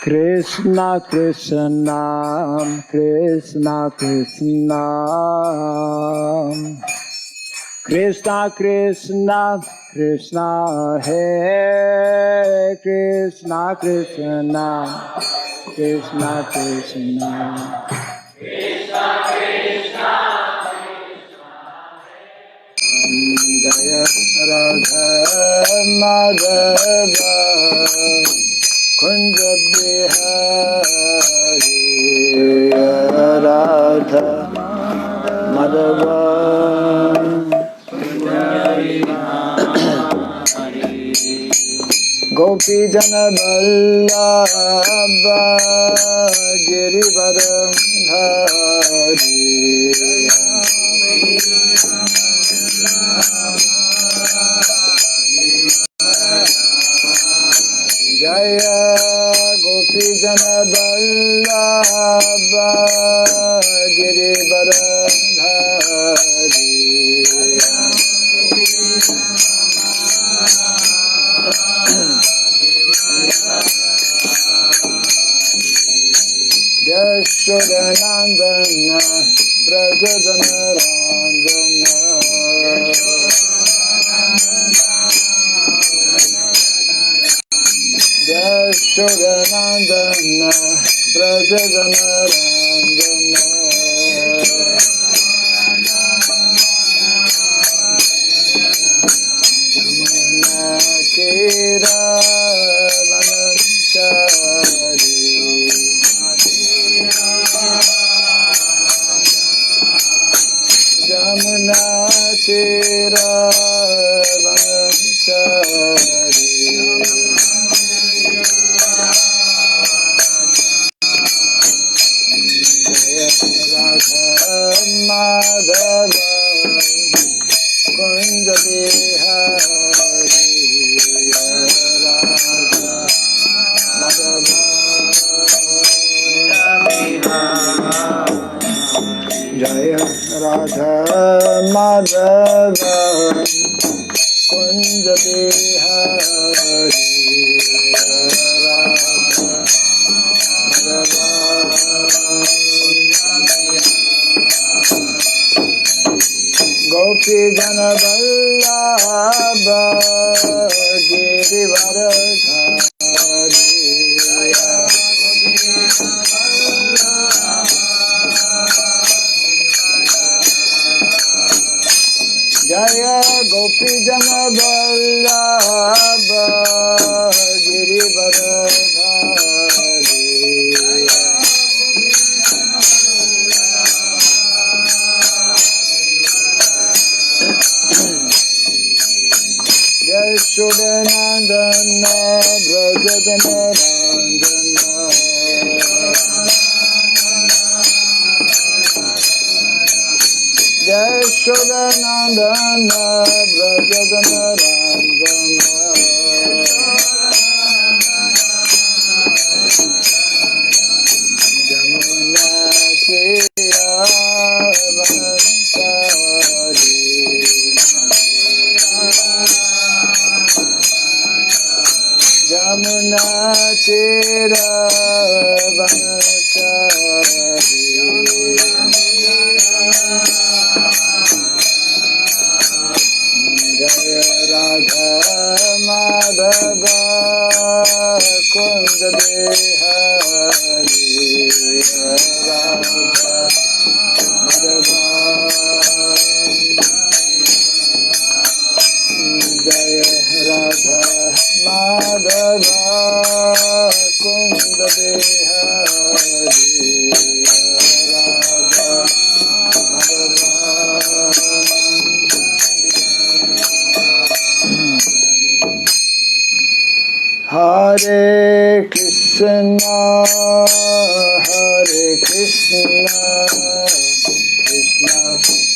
Krishna Krishna Krishna Krishna Krishna Krishna Krishna Hare Krishna Krishna Krishna Krishna Krishna Krishna Jaya Radha Madhava Kunja Bihari Radha Madhava Gopi Jana Vallabha Girivara Dhari Jaya Gopi Jana Vallabha Girivara Dhari Yashodanandana Brajadana Ranjana Yashodanandana Brajadana Ranjana Jamuna Tira Vanachari Jamuna Tira Vanachari Jaya Radha Madhava Kunja Bihari Radha Madhava Jaya Radha Madhava Kunja Bihari Radha Madhava Gopi Jana Vallabha Girivara Dhari Jaya Gopi Jana Vallabha Girivara Dhari Yashodanandana Brajadana Ranjana Yashodanandana Brajadana Ranjana Jamuna Tira Vanachari Jamuna Tira Vanachari Jaya Radha Madhava Kunja Bihari Radha Madhava Jaya Radha Madhava Kunja Bihari Radha Madhava Hare Krishna Hare Krishna Krishna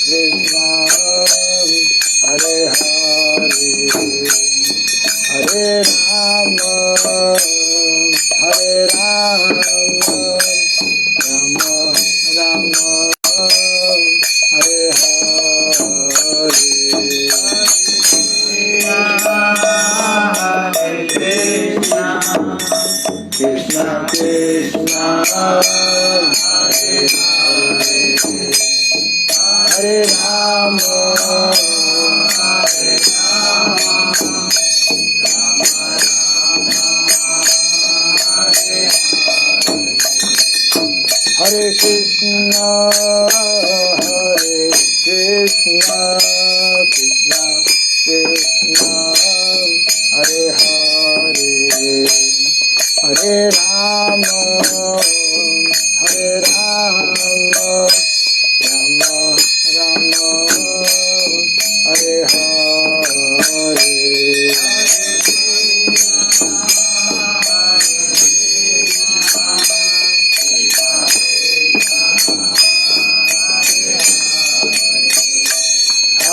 Krishna Hare Hare Hare Rama Hare Rama Rama Rama Hare Hare Krishna Krishna Hare Rama Hare Krishna Krishna Krishna Hare Hare Hare Rama Hare Rama Rama Rama Hare Hare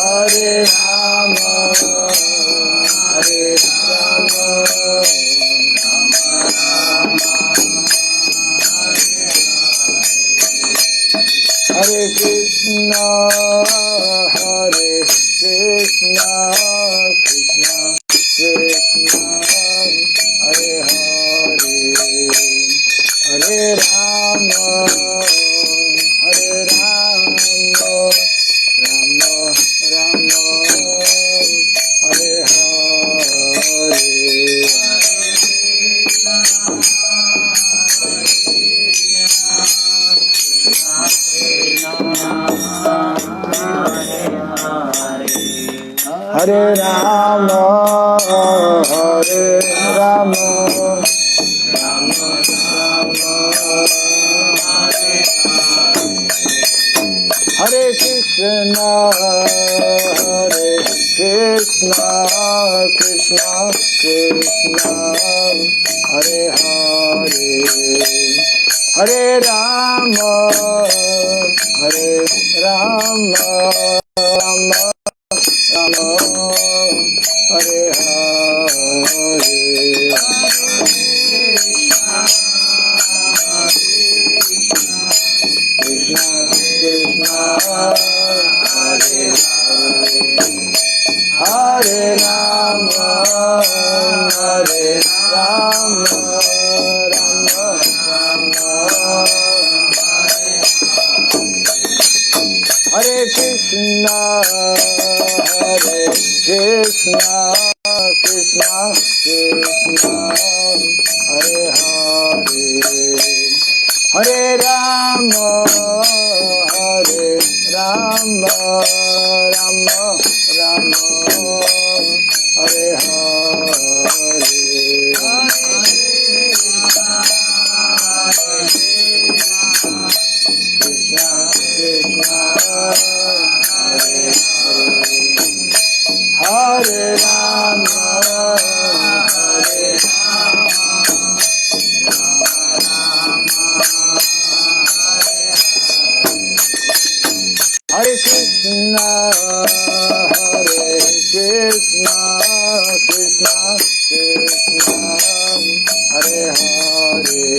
Hare Rama Hare Rama Hare Krishna Krishna Krishna Hare Hare Hare Rama Hare Rama Rama Rama Hare Hare Hare Rama Hare Rama Rama Rama Hare Krishna Krishna Krishna Hare Hare Hare Rama Hare Rama Rama Rama Hare Hare Krishna Krishna Hare Hare Hare Rama Hare Rama Rama Rama Hare Krishna Krishna Krishna Hare Hare Hare Rama Hare Rama Rama Rama Hare Hare Krishna Krishna Hare Hare Hare Rama Hare Hare Krishna Krishna Hare Hare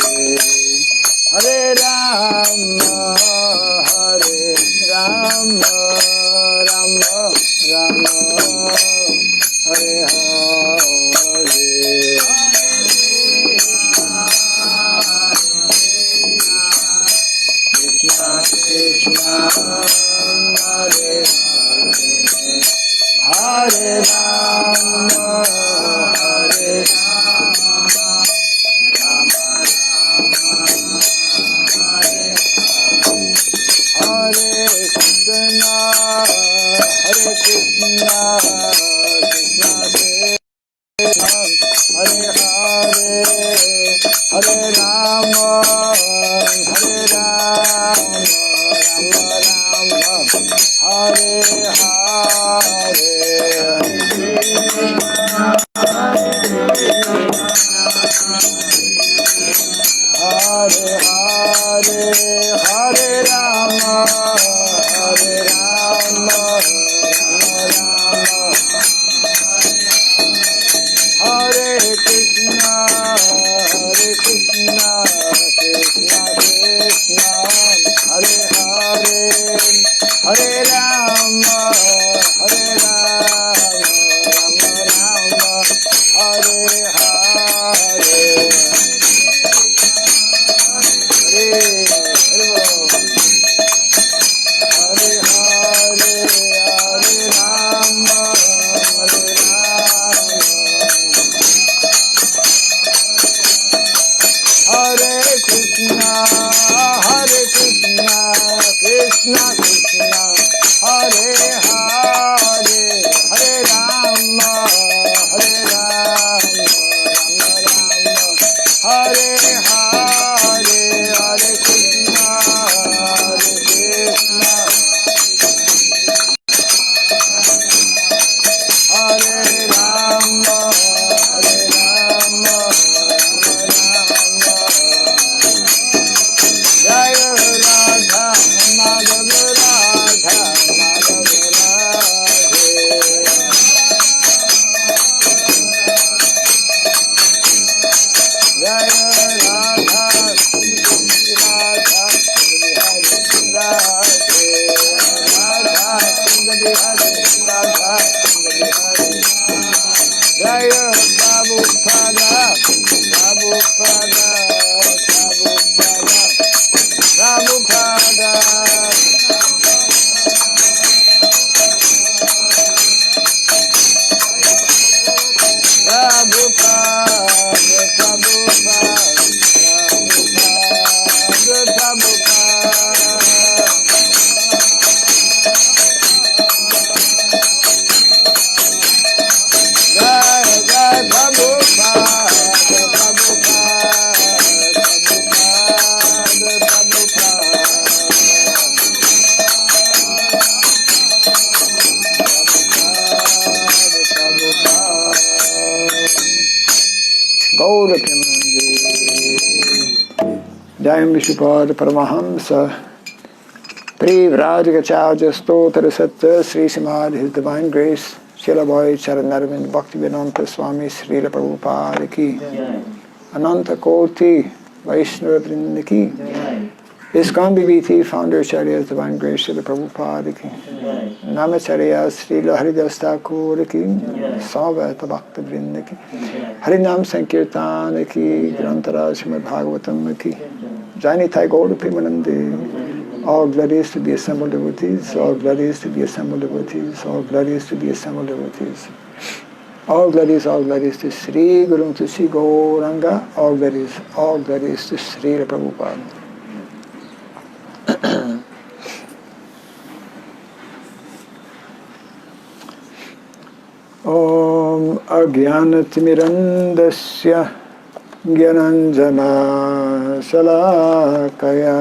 Hare Rama Rama Rama Hare Hare Krishna Krishna Hare Hare Rama Hare Hare Krishna Krishna Hare Hare Hare Rama Hare Rama Rama Rama Hare Hare Hare Hare Hare Rama Hare Rama Hare Krishna Krishna Krishna Hare Hare Hare Rama Hare Rama Rama Rama Hare Hare Jayam Vishupad Paramahamsa Privrajagacharya Stotra Satya Sri Samad His Divine Grace Srila Bhai Charanarvind Bhaktivedanta Swami Srila Prabhupada Ki Ananta Koti Vaishnava Vrinda Ki ISKCON BBT Founder Acharya's Divine Grace Srila Prabhupada Ki Namacharya Srila Haridas Thakur Ki Savata Bhakta Vrinda Ki Harinam Sankirtan Ki Grantara Srimad Bhagavatam Ki Jani Thai Gaur Premanande. All glories to be assembled devotees, all glories to be assembled devotees, all glories to be assembled devotees. All glories to Sri Guru, to Sri Gauranga, all glories to Sri Prabhupada. Om Agyanatimirandasya Gyananjana Salakaya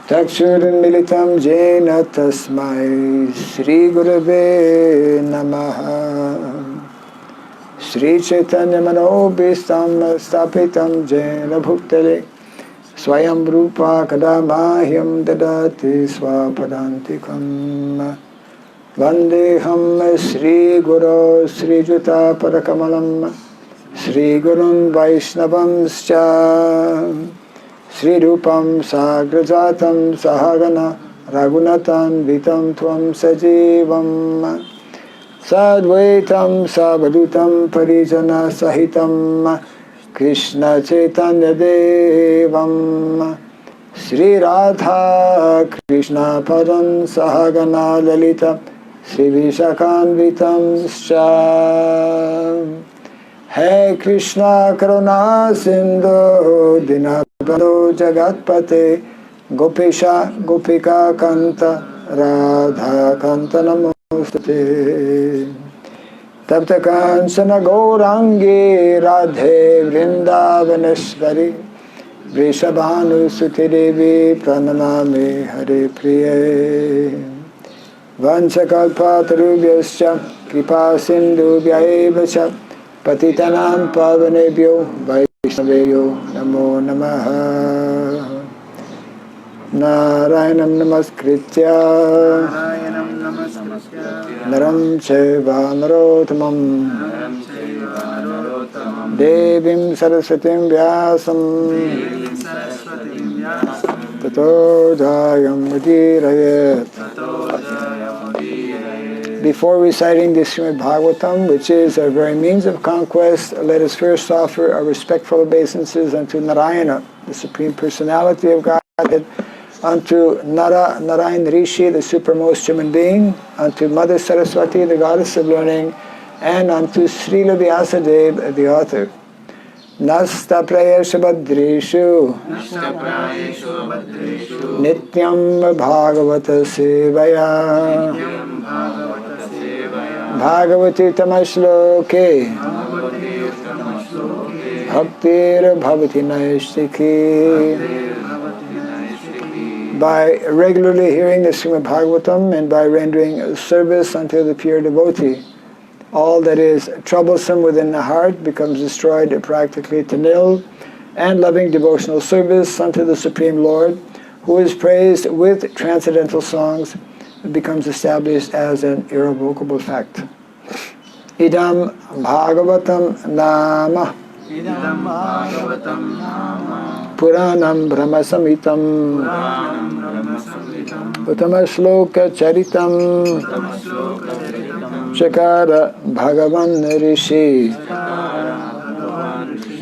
Chakshurmilitam Jena Tasmai Sri Gurave Namaha Sri Chaitanya Manobhistam Stapitam Jena Bhuktale Swayam Rupa Kadamahyam Dadati Swapadantikam Vandeham Sri Guru Sri Juta Padakamalam Sri Gurun Vaishnavamscha Sri Rupam Sagrajatam Sahagana Raghunatan Vitam Tvam Sajivam Sadvaitam Savadutam Parijana Sahitam Krishna Chaitanya Devam Sri Radha Krishna Padam Sahagana Lalita Sri Vishakanvitam Scha Hey Krishna Karuna Sindhu Dinabandhu Jagatpate Gopesha Gopika Kanta Radha Kanta Namostate Tapta Kansana Gaurangi Radhe Vrindavaneshwari Vrishabhanu Suti Devi Pranamami Hare Priye Vanchakalpatarubhyascha Kripa Sindhubhyaeva Patitanam Pavanebhyo Vaishnaveyo Namo Namaha Narayanam Namaskritya Naram Chaiva Narottamam Devim Saraswatim Vyasam Tato Jayam Udirayet Before reciting the Srimad Bhagavatam, which is our very means of conquest, let us first offer our respectful obeisances unto Narayana, the Supreme Personality of Godhead, unto Narayan Rishi, the supremmost human being, unto Mother Saraswati, the goddess of learning, and unto Srila Vyasadeva, the author. Nasta prayesha badreshu nityam bhagavata sevaya bhagavati tamashloke bhaktir bhavati naistikhi. By regularly hearing the Srimad Bhagavatam and by rendering service unto the pure devotee, all that is troublesome within the heart becomes destroyed practically to nil, and loving devotional service unto the Supreme Lord, who is praised with transcendental songs, becomes established as an irrevocable fact. Idam Bhagavatam Nama Puranam Brahmasamitam Uttama Shloka Charitam Shakara Bhagavan Rishi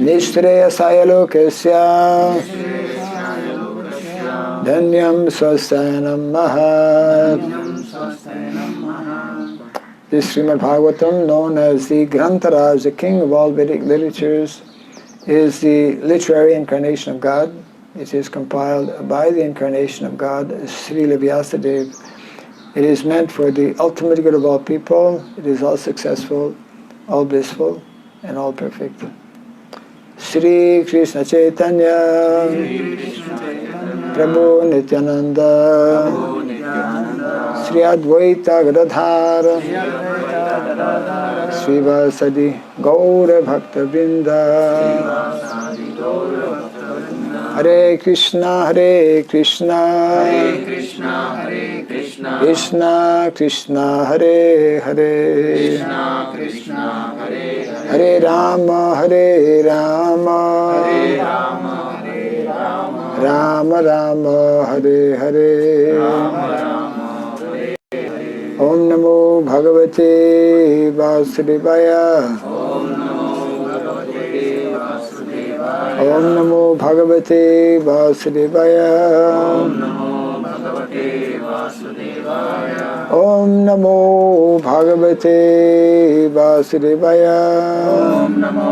Nishreya Sayalokasya Dhanyam Swastayanam Mahat. This Srimad Bhagavatam, known as the Grantaraj, the king of all Vedic literatures, is the literary incarnation of God. It is compiled by the incarnation of God, Srila Vyasadeva. It is meant for the ultimate good of all people. It is all successful, all blissful, and all perfect. Shri Krishna Chaitanya Prabhu Nityananda Sri Advaita Gadadhara Srivasadi Gaura Bhakta Vrinda. Hare Krishna, Hare Krishna, Hare Krishna, Hare Krishna, Krishna Krishna, Hare Hare, Krishna Krishna, Hare Hare, Hare Rama, Hare Rama, Hare Rama, Hare Rama, Rama Rama, Hare Hare, Rama Rama, Hare Hare. Om Namo Bhagavate Vasudevaya. Om Namo Bhagavate Vasudevaya. Om Namo Bhagavate Vasudevaya. Om Namo Bhagavate Vasudevaya. Om Namo Bhagavate Vasudevaya. Om Namo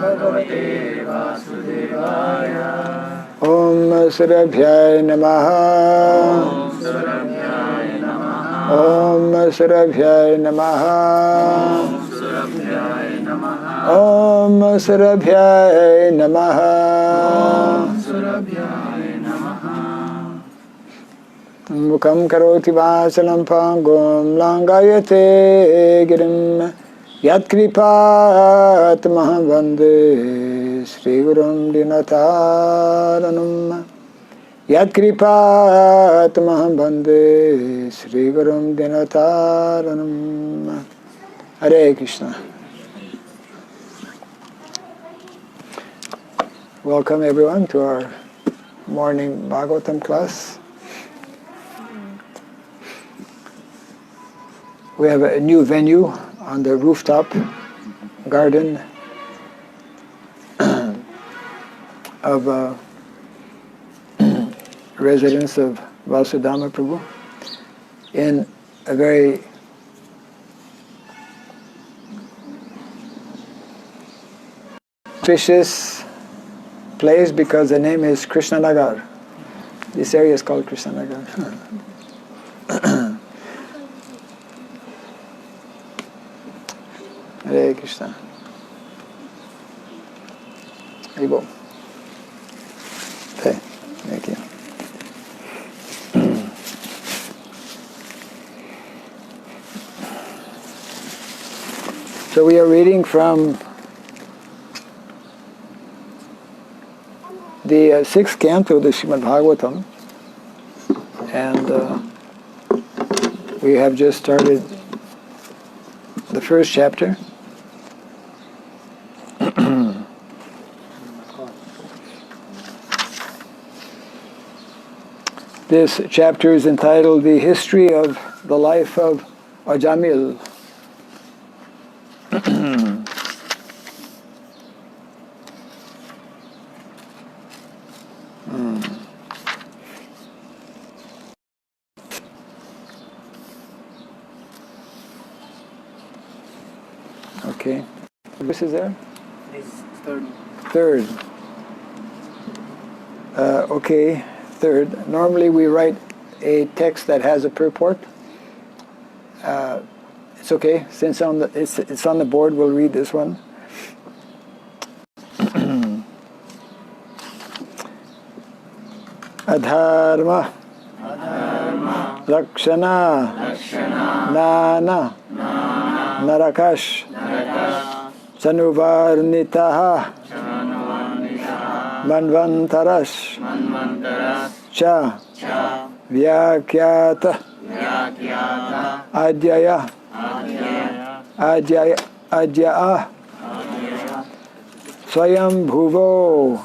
Bhagavate Vasudevaya. Om Surabhyaya Namaha. Om Surabhyaya Namaha. Om Surabhyaya Namaha. Om Surabhyaya Namaha. Om Surabhyaya Namaha. Om Surabhyaya Namaha. Mukam karoti vasalam pangum langayate girim yat kripat maham vande Sri Gurum Dinataranam. Yat kripat maham vande Sri Gurum Dinataranam. Hare Krishna. Welcome everyone to our morning Bhagavatam class. We have a new venue on the rooftop garden of residence of Vasudama Prabhu in a very auspicious place because the name is Krishna Nagar. This area is called Krishna Nagar. Hare Krishna. Haribol. Okay, thank you. So we are reading from the sixth canto of the Srimad Bhagavatam, and we have just started the first chapter. This chapter is entitled The History of the Life of or Jamil. Okay. This is there? This third. Third. Okay, third. Normally we write a text that has a purport. It's okay, since it's on the board, we'll read this one. Adharma, Lakshana, Nana, Narakash, Chanuvarnitaha, Manvantaras, Cha, Vyakyata, Adyaya, Adyaa, Swayambhuvo,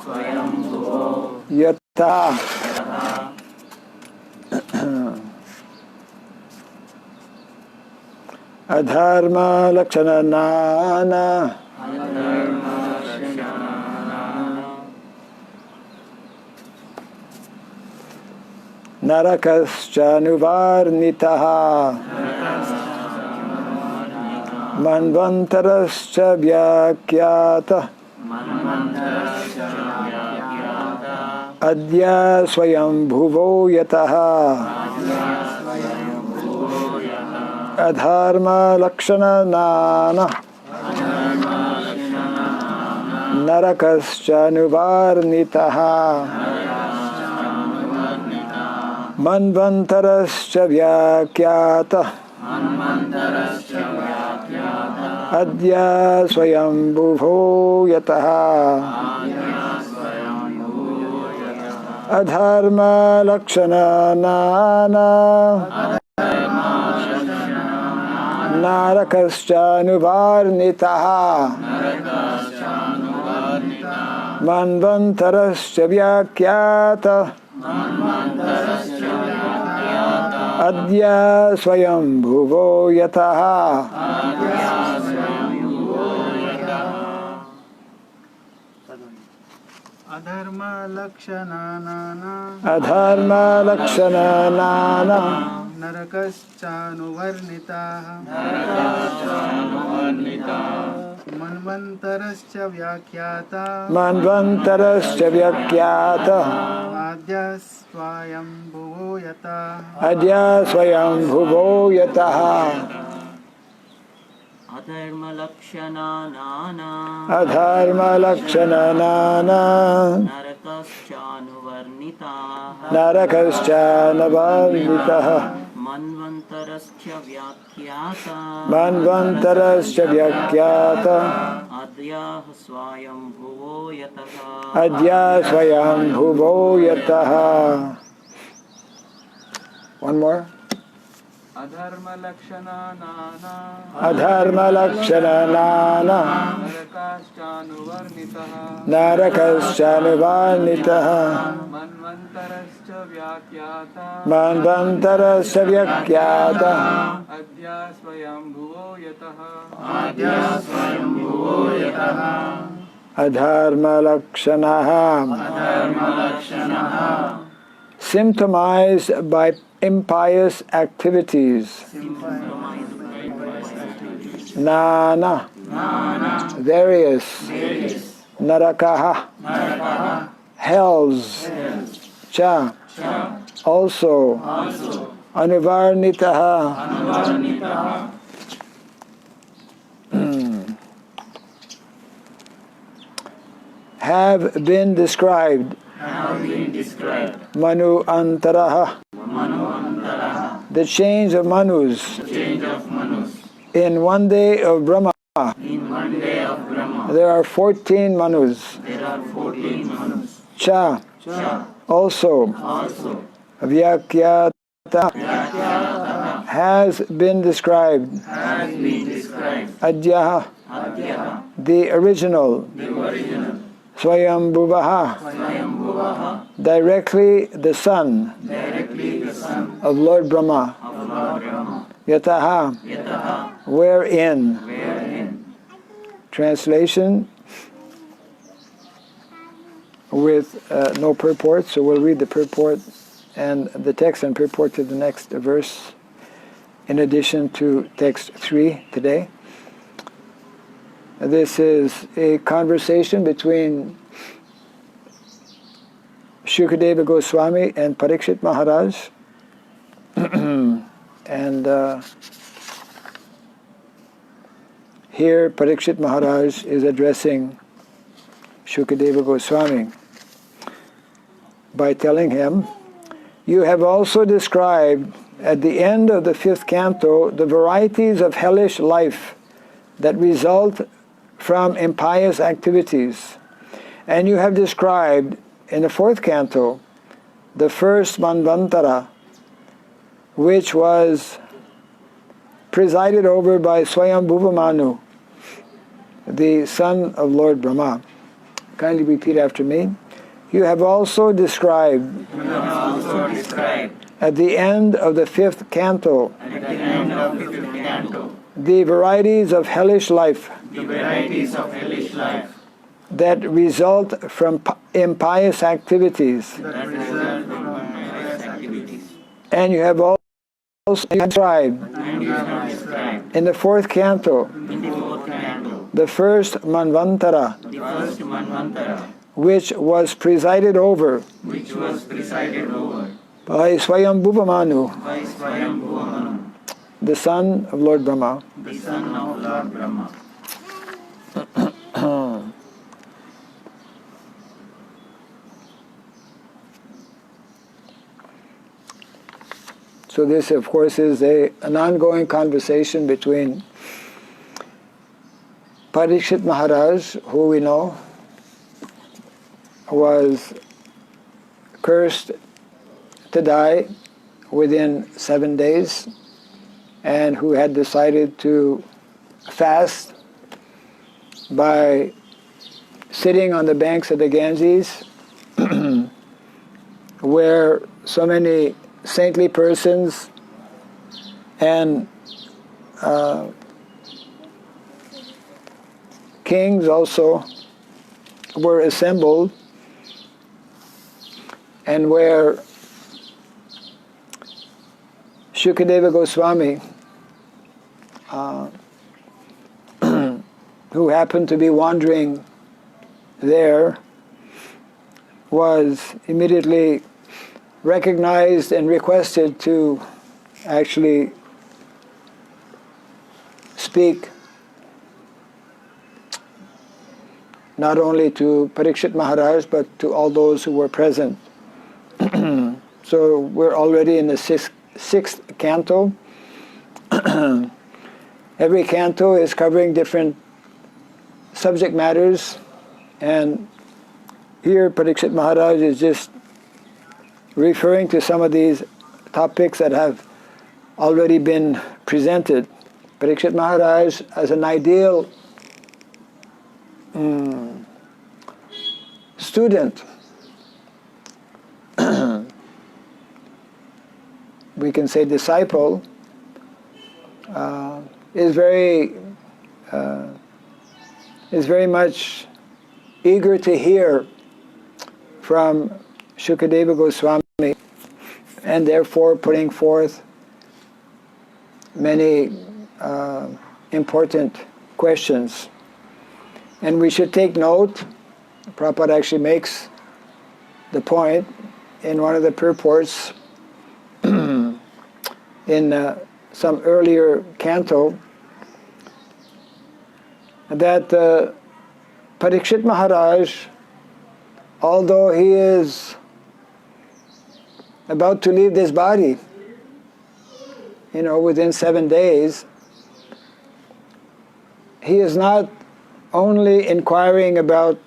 Yata, Adharma Lakshana Nana, Narakascha Nuvarnitaha, Manvantarascha Vyakyata, Adya Swayambhuvo Yataha, Adharma Lakshana Nana, Narakascha Nuvarnitaha, Manvantarascha Vyakyata, Adya Swayambhuvo Yataha, Adharma Lakshana Nana, Narakascha Nuvarnitaha, Manvantarascha Vyakyata, Adya Swayambhuvo Yataha, Adharma Lakshana Nana, Adharma Lakshana Nana, Narakaschanuvarnitaha, Manvantarascha Vyakyata, Manvantarascha Vyakyata, Adya Swayambhuvo Yata, Adya Swayambhuvo Yataha, Adharma Lakshana Nana, Adharma Lakshana Nana, Narakaschanuvarnitaha, Narakascha Navarnitaha, Manvantarascha Vyakyata, Manvantarascha Vyakyata, Adya Swayambhuvo Yataha, Adya Swayambhuvo Yataha. One more. Adharma Lakshana Nana, Adharma Lakshana Nana, Narakaschanuvarnitaha, Narakascha Navarnitaha, Manvantarascha Vyakyata, Manvantarascha Vyakyata, Adya Swayambhuvo Yataha, Adharma Lakshanaha, symptomized by impious activities. Nana, various. Narakaha, hells. Cha, also. Anuvarnitaha, have been described. Manu Antaraha, the change of Manus. In one day of Brahma, there are 14 Manus. Cha, also. Vyakyata, has been described. Adyaha, the original. Swayambhuvaha, directly the son of Lord Brahma. Yataha. Yataha. Wherein. Wherein. Translation with no purport, so we'll read the purport and the text and purport to the next verse in addition to text 3 today. This is a conversation between Shukadeva Goswami and Parikshit Maharaj. And here Parikshit Maharaj is addressing Shukadeva Goswami by telling him, "You have also described at the end of the 5th canto the varieties of hellish life that result from impious activities. And you have described in the 4th canto the first Manvantara, which was presided over by Swayambhuva Manu, the son of Lord Brahma." Kindly repeat after me. You have also described at the end of the 5th canto the varieties of hellish life that result from impious activities. And you have also described in the 4th canto the first Manvantara, which was presided over by Swayambhuva Manu, the son of Lord Brahma. So this, of course, is an ongoing conversation between Parikshit Maharaj, who we know was cursed to die within 7 days, and who had decided to fast by sitting on the banks of the Ganges, where so many saintly persons and kings also were assembled, and where Shukadeva Goswami, who happened to be wandering there, was immediately recognized and requested to actually speak not only to Parikshit Maharaj but to all those who were present. So we're already in the sixth canto. Every canto is covering different subject matters, and here Parikshit Maharaj is just referring to some of these topics that have already been presented. Parikshit Maharaj, as an ideal student, we can say disciple, is very much eager to hear from Shukadeva Goswami, and therefore putting forth many important questions. And we should take note, Prabhupada actually makes the point in one of the purports in some earlier canto, that Parikshit Maharaj, although he is about to leave this body, within 7 days, he is not only inquiring about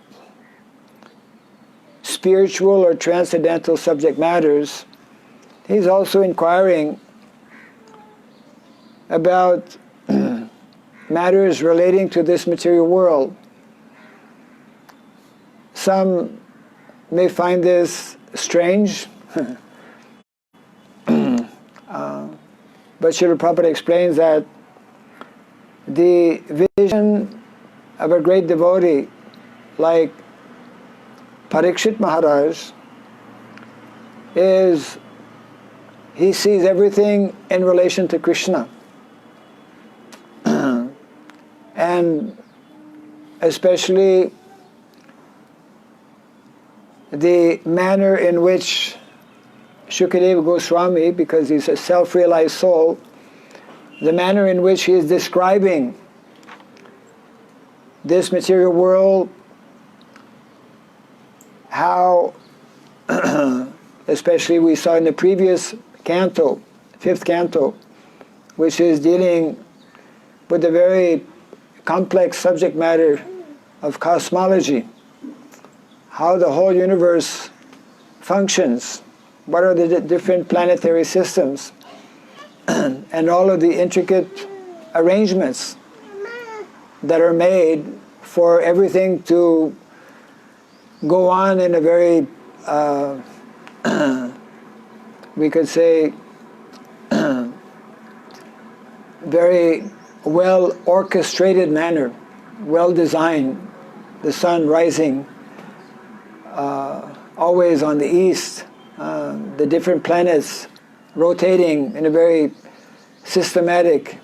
spiritual or transcendental subject matters, he's also inquiring about matters relating to this material world. Some may find but But Srila Prabhupada explains that the vision of a great devotee like Parikshit Maharaj is he sees everything in relation to Krishna. And especially the manner in which Shukadeva Goswami, because he's a self-realized soul, the manner in which he is describing this material world, how, especially we saw in the previous canto, 5th canto, which is dealing with the very complex subject matter of cosmology, how the whole universe functions, what are the different planetary systems, and all of the intricate arrangements that are made for everything to go on in a very, we could say, very well orchestrated manner, well designed. The sun rising always on the east, the different planets rotating in a very systematic,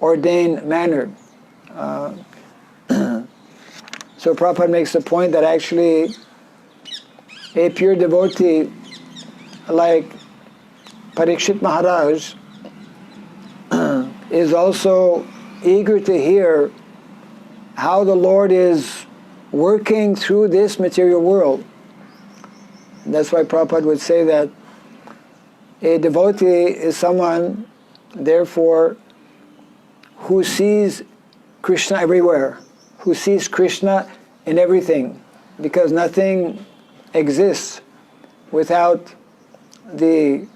ordained manner. So Prabhupada makes the point that actually a pure devotee like Parikshit Maharaj is also eager to hear how the Lord is working through this material world. And that's why Prabhupada would say that a devotee is someone, therefore, who sees Krishna everywhere, who sees Krishna in everything, because nothing exists without the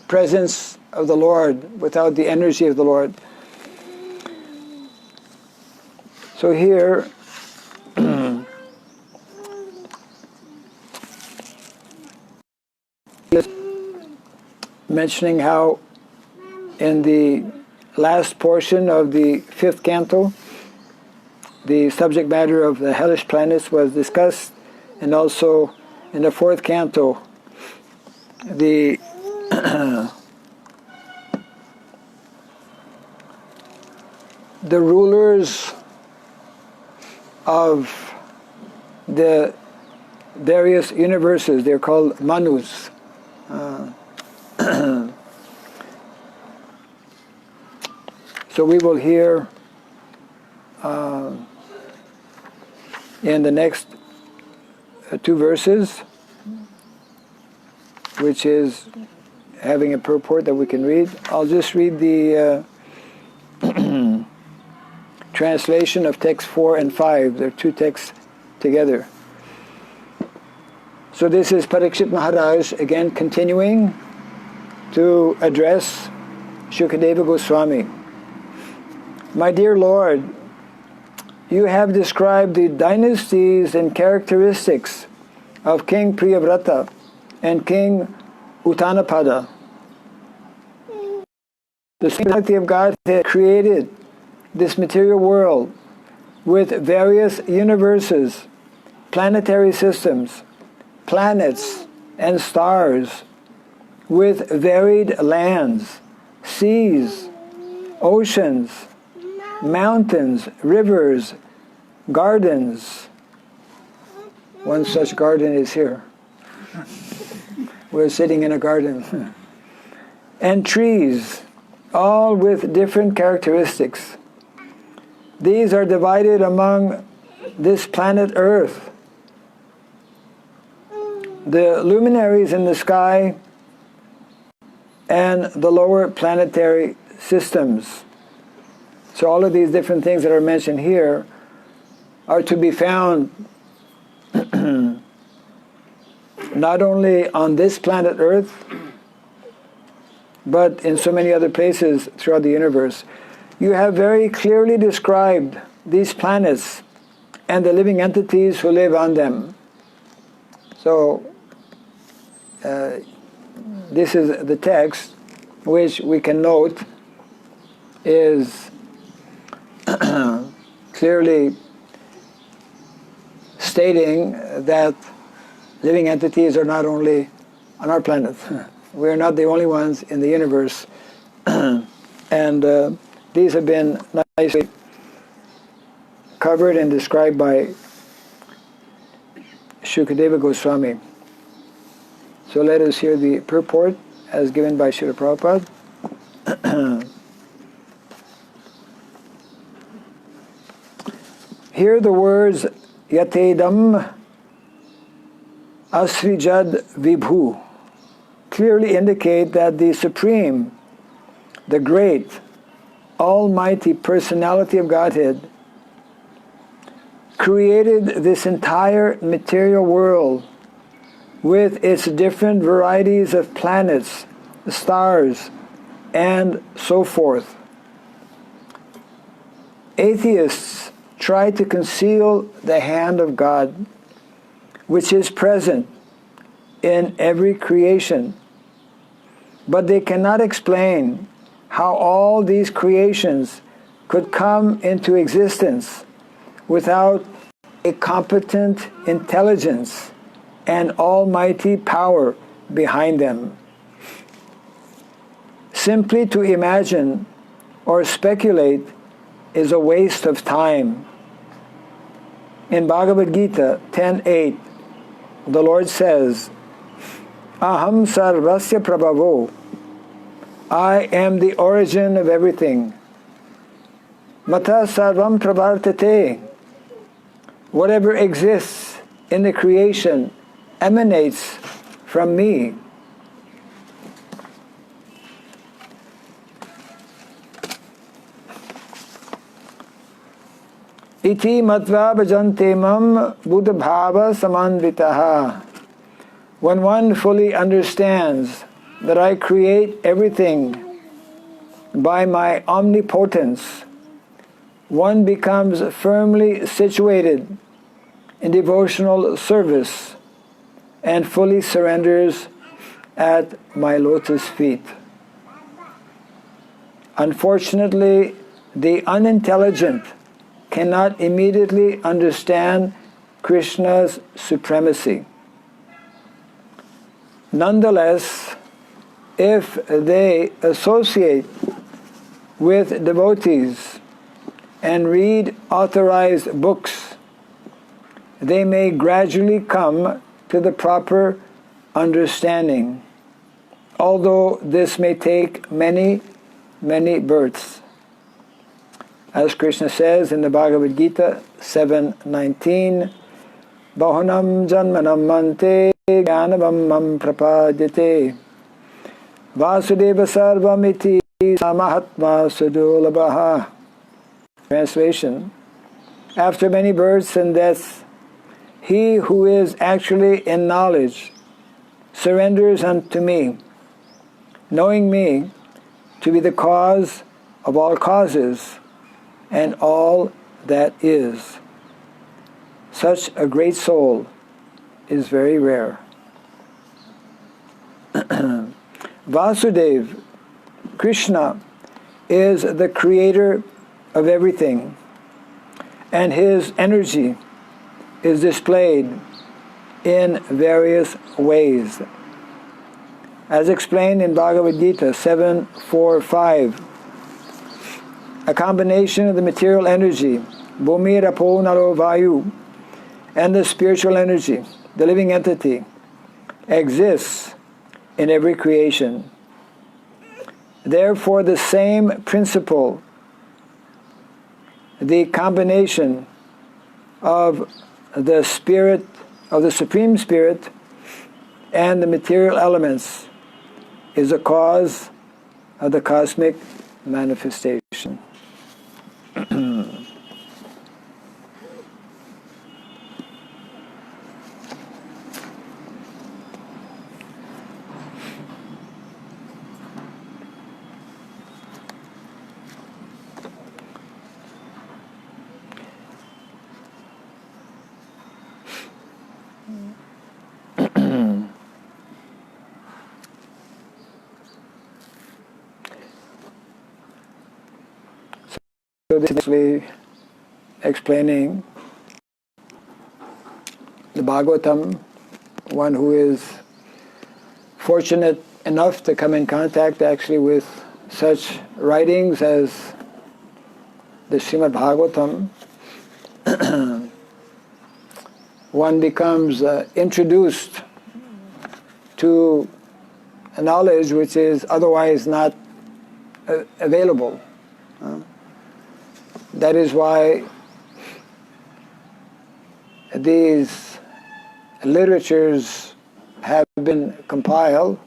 presence of the Lord, without the energy of the Lord. So here, mentioning how in the last portion of the 5th canto, the subject matter of the hellish planets was discussed, and also in the 4th canto, the the rulers of the various universes, they're called Manus. So we will hear in the next 2 verses, which is having a purport that we can read. I'll just read the translation of text 4 and 5. They're 2 texts together. So this is Parikshit Maharaj again continuing to address Shukadeva Goswami. My dear Lord, you have described the dynasties and characteristics of King Priyavrata and King Uttanapada. The Trinity of God has created this material world with various universes, planetary systems, planets and stars, with varied lands, seas, oceans, mountains, rivers, gardens. One such garden is here. We're sitting in a garden. And trees, all with different characteristics. These are divided among this planet Earth. The luminaries in the sky and the lower planetary systems. So all of these different things that are mentioned here are to be found not only on this planet Earth, but in so many other places throughout the universe. You have very clearly described these planets and the living entities who live on them. So this is the text. which we can note is clearly stating that living entities are not only on our planet. We're not the only ones in the universe. And these have been nicely covered and described by Shukadeva Goswami. So let us hear the purport as given by Srila Prabhupada. Here the words Yatedam Asrijad Vibhu clearly indicate that the Supreme, the great, almighty personality of Godhead created this entire material world with its different varieties of planets, stars, and so forth. Atheists try to conceal the hand of God, which is present in every creation, but they cannot explain how all these creations could come into existence without a competent intelligence and almighty power behind them. Simply to imagine or speculate is a waste of time. In Bhagavad Gita 10:8, the Lord says, Aham sarvasya prabhavo, I am the origin of everything. Mata sarvam pravartate, whatever exists in the creation emanates from me. Iti matva bhajante mam buddha bhava samanvitaha. When one fully understands that I create everything by my omnipotence, one becomes firmly situated in devotional service and fully surrenders at my lotus feet. Unfortunately, the unintelligent cannot immediately understand Krishna's supremacy. Nonetheless, if they associate with devotees and read authorized books, they may gradually come to the proper understanding, although this may take many, many births. As Krishna says in the Bhagavad Gita 7:19, Bahunam janmanam mante jnanavam mam prapadyate Vasudeva sarvamiti samahatma sudulabhaha. Translation: after many births and deaths, he who is actually in knowledge surrenders unto me, knowing me to be the cause of all causes and all that is. Such a great soul is very rare. Vasudeva, Krishna, is the creator of everything, and his energy is displayed in various ways. As explained in Bhagavad Gita 7:4-5, a combination of the material energy, Bhumi Rapo Naro Vayu, and the spiritual energy, the living entity, exists in every creation. Therefore, the same principle, the combination of the spirit, of the Supreme Spirit and the material elements, is a cause of the cosmic manifestation. this is actually explaining the Bhagavatam, one who is fortunate enough to come in contact actually with such writings as the Srimad Bhagavatam, one becomes introduced to a knowledge which is otherwise not available. That is why these literatures have been compiled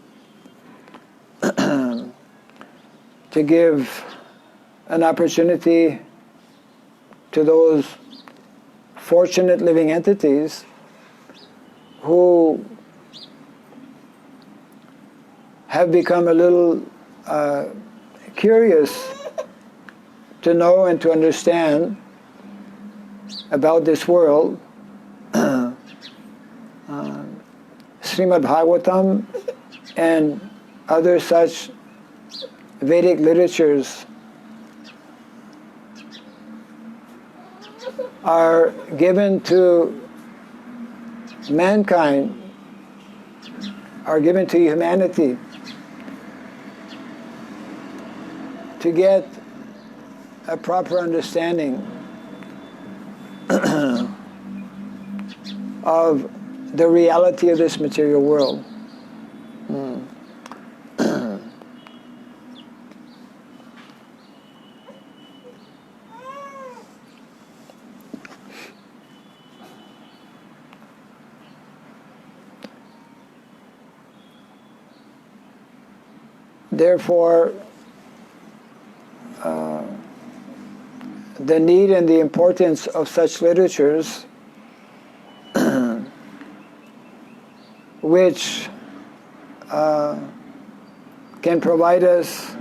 to give an opportunity to those fortunate living entities who have become a little curious to know and to understand about this world. Srimad Bhagavatam and other such Vedic literatures are given to mankind, are given to humanity to get a proper understanding of the reality of this material world. Therefore, the need and the importance of such literatures which can provide us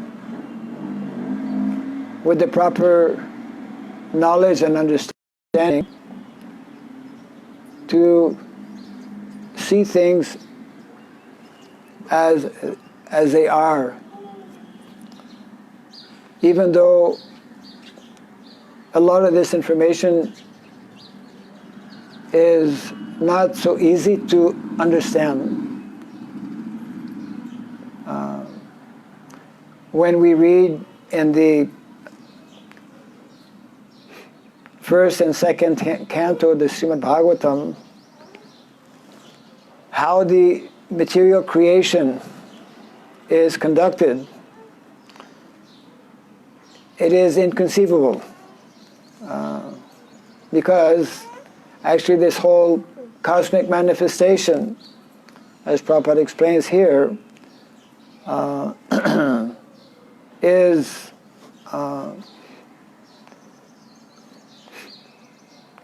with the proper knowledge and understanding to see things as they are, even though a lot of this information is not so easy to understand. When we read in the first and second canto of the Srimad Bhagavatam how the material creation is conducted, it is inconceivable. Because actually this whole cosmic manifestation, as Prabhupada explains here, is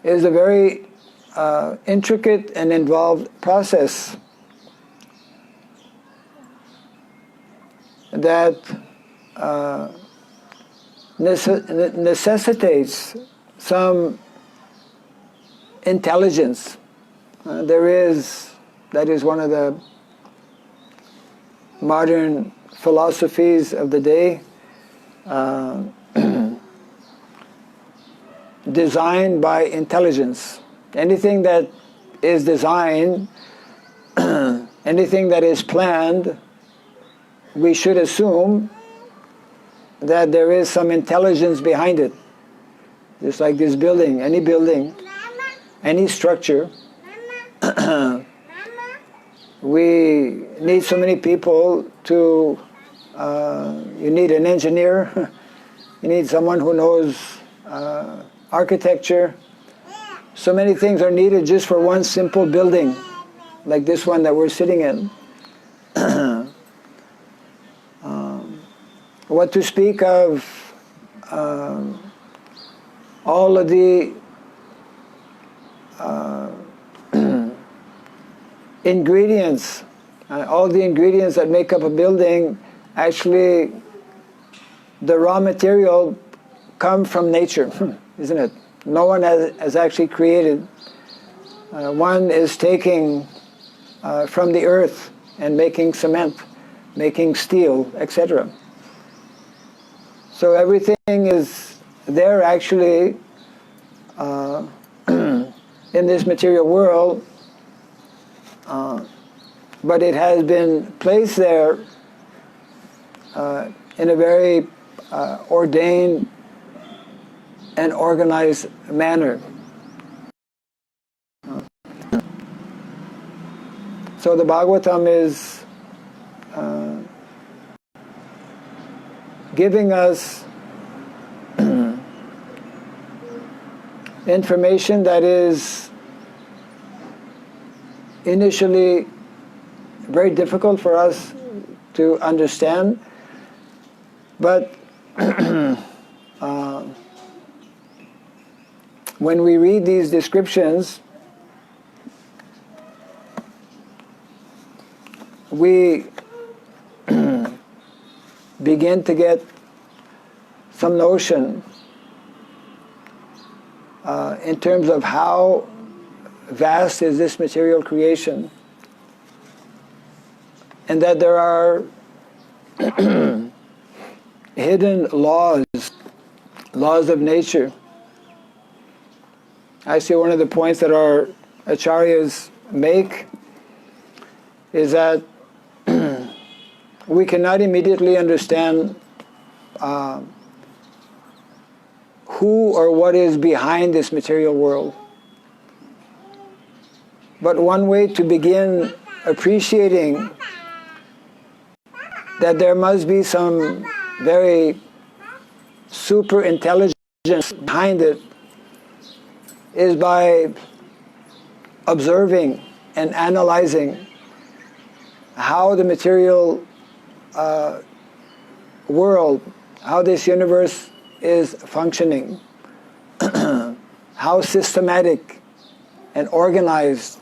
a very intricate and involved process that necessitates some intelligence. That is one of the modern philosophies of the day, designed by intelligence. Anything that is designed, anything that is planned, we should assume that there is some intelligence behind it. Just like this building, any structure, we need so many people to, you need an engineer, you need someone who knows architecture. So many things are needed just for one simple building, like this one that we're sitting in. What to speak of all of the ingredients, all the ingredients that make up a building, actually the raw material come from nature, isn't it? No one has actually created. One is taking from the earth and making cement, making steel, etc. So everything is they're actually in this material world, but it has been placed there in a very ordained and organized manner. So the Bhagavatam is giving us information that is initially very difficult for us to understand, but when we read these descriptions, we begin to get some notion in terms of how vast is this material creation, and that there are hidden laws of nature. I see one of the points that our acharyas make is that we cannot immediately understand who or what is behind this material world. But one way to begin appreciating that there must be some very super intelligence behind it is by observing and analyzing how the material world, how this universe is functioning, how systematic and organized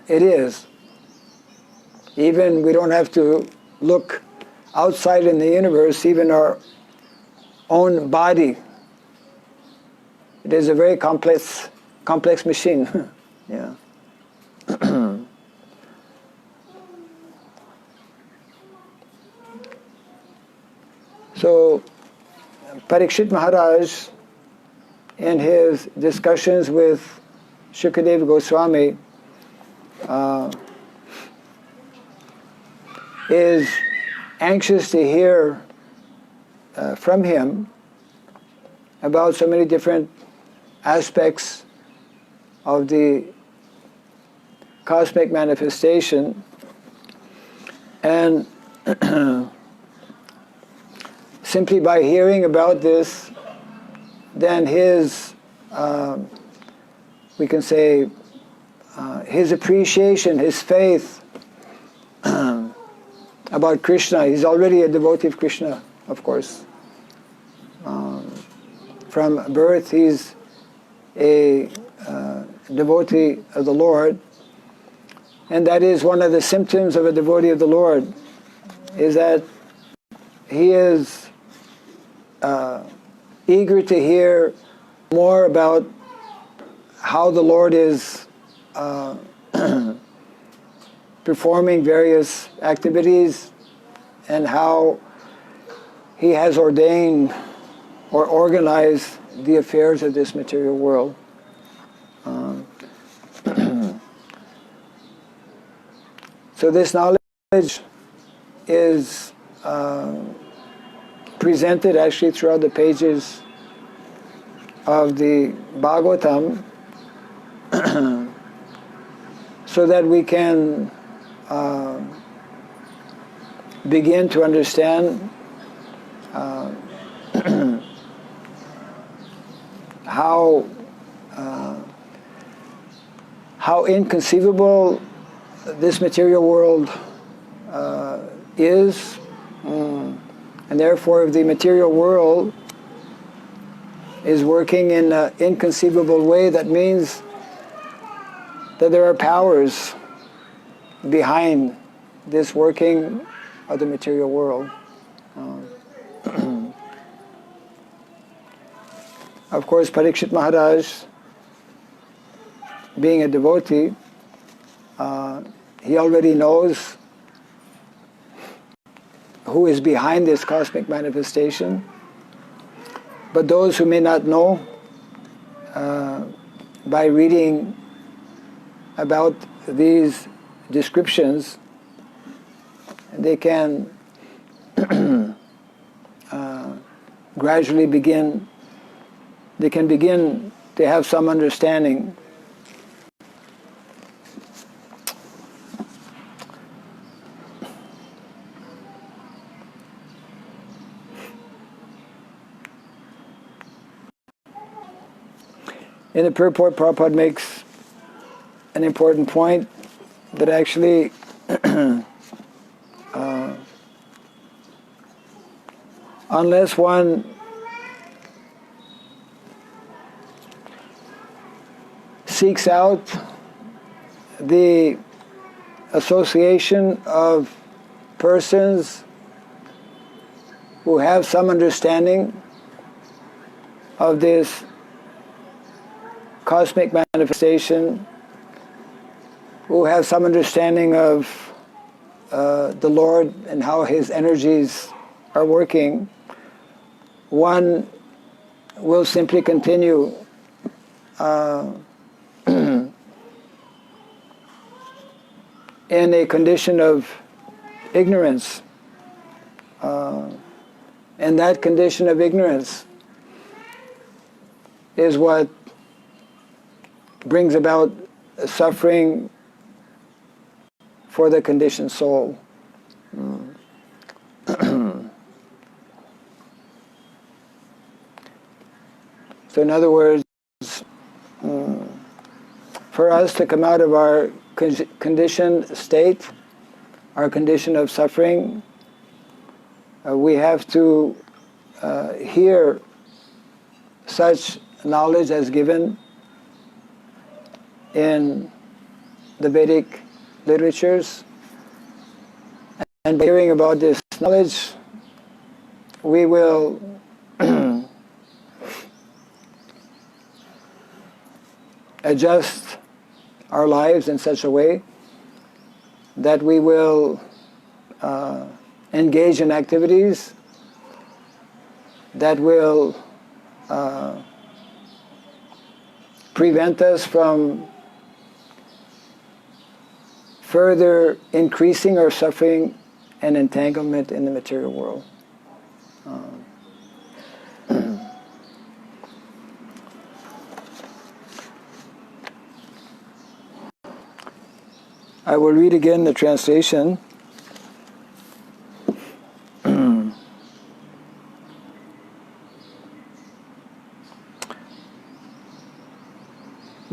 it is. Even we don't have to look outside in the universe, even our own body. It is a very complex machine. Yeah. So Parikshit Maharaj, in his discussions with Shukadeva Goswami, is anxious to hear from him about so many different aspects of the cosmic manifestation, and simply by hearing about this, then his, we can say, his appreciation, his faith about Krishna. He's already a devotee of Krishna, of course. From birth, he's a devotee of the Lord, and that is one of the symptoms of a devotee of the Lord, is that he is eager to hear more about how the Lord is performing various activities and how he has ordained or organized the affairs of this material world. So this knowledge is presented actually throughout the pages of the Bhagavatam, so that we can begin to understand how inconceivable this material world is, and therefore if the material world is working in an inconceivable way, that means that there are powers behind this working of the material world. Of course, Parikshit Maharaj, being a devotee, he already knows who is behind this cosmic manifestation. But those who may not know, by reading about these descriptions, they can gradually begin to have some understanding. In the purport, Prabhupada makes an important point that actually unless one seeks out the association of persons who have some understanding of this cosmic manifestation, who have some understanding of the Lord and how His energies are working, one will simply continue in a condition of ignorance. And that condition of ignorance is what brings about suffering for the conditioned soul. So in other words, for us to come out of our conditioned state, our condition of suffering, we have to hear such knowledge as given in the Vedic literatures. And by hearing about this knowledge, we will adjust our lives in such a way that we will engage in activities that will prevent us from further increasing our suffering and entanglement in the material world. I will read again the translation.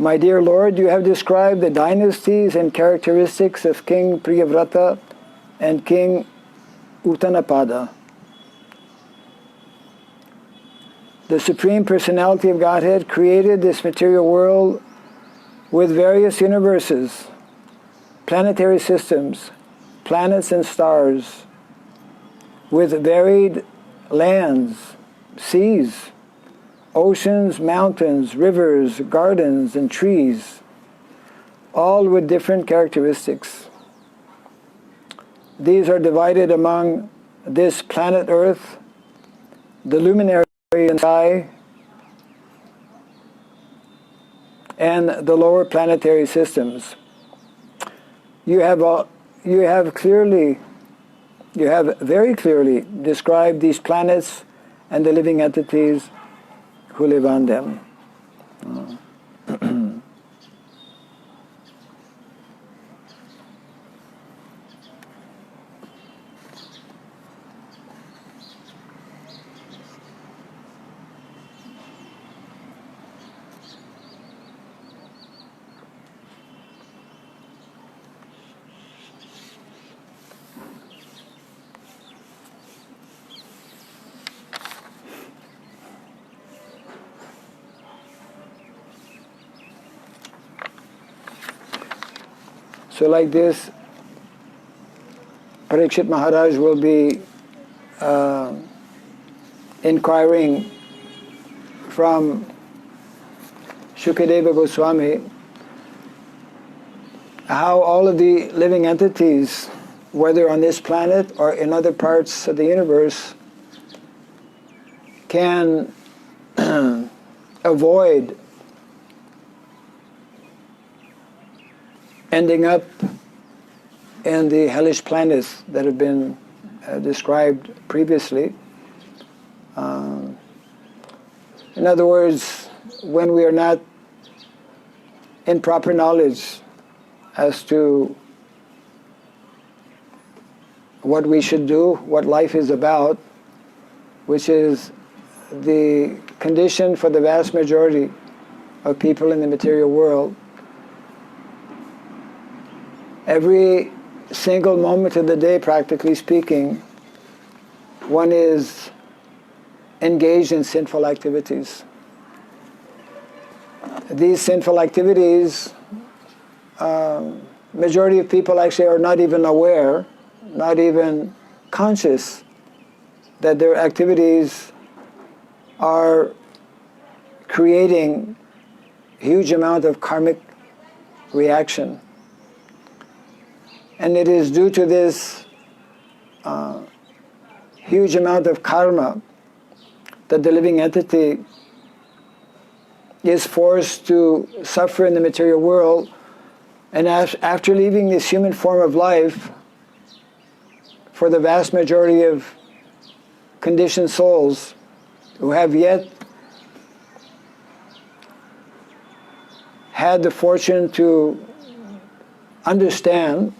My dear Lord, you have described the dynasties and characteristics of King Priyavrata and King Uttanapada. The Supreme Personality of Godhead created this material world with various universes, planetary systems, planets and stars, with varied lands, seas, oceans, mountains, rivers, gardens, and trees, all with different characteristics. These are divided among this planet Earth, the luminary in the sky, and the lower planetary systems. You have very clearly described these planets and the living entities who live on them. So like this, Parikshit Maharaj will be inquiring from Shukadeva Goswami how all of the living entities, whether on this planet or in other parts of the universe, can avoid ending up in the hellish planets that have been described previously. In other words, when we are not in proper knowledge as to what we should do, what life is about, which is the condition for the vast majority of people in the material world. Every single moment of the day, practically speaking, one is engaged in sinful activities. These sinful activities, majority of people actually are not even aware, not even conscious that their activities are creating huge amount of karmic reaction. And it is due to this huge amount of karma that the living entity is forced to suffer in the material world. And after leaving this human form of life, for the vast majority of conditioned souls who have yet had the fortune to understand,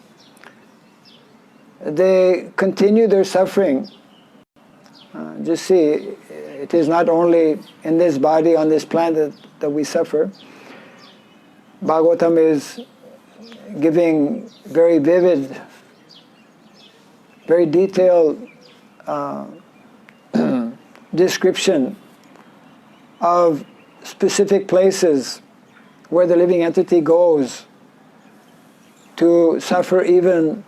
they continue their suffering. Just see, it is not only in this body, on this planet, that we suffer. Bhagavatam is giving very vivid, very detailed description of specific places where the living entity goes to suffer even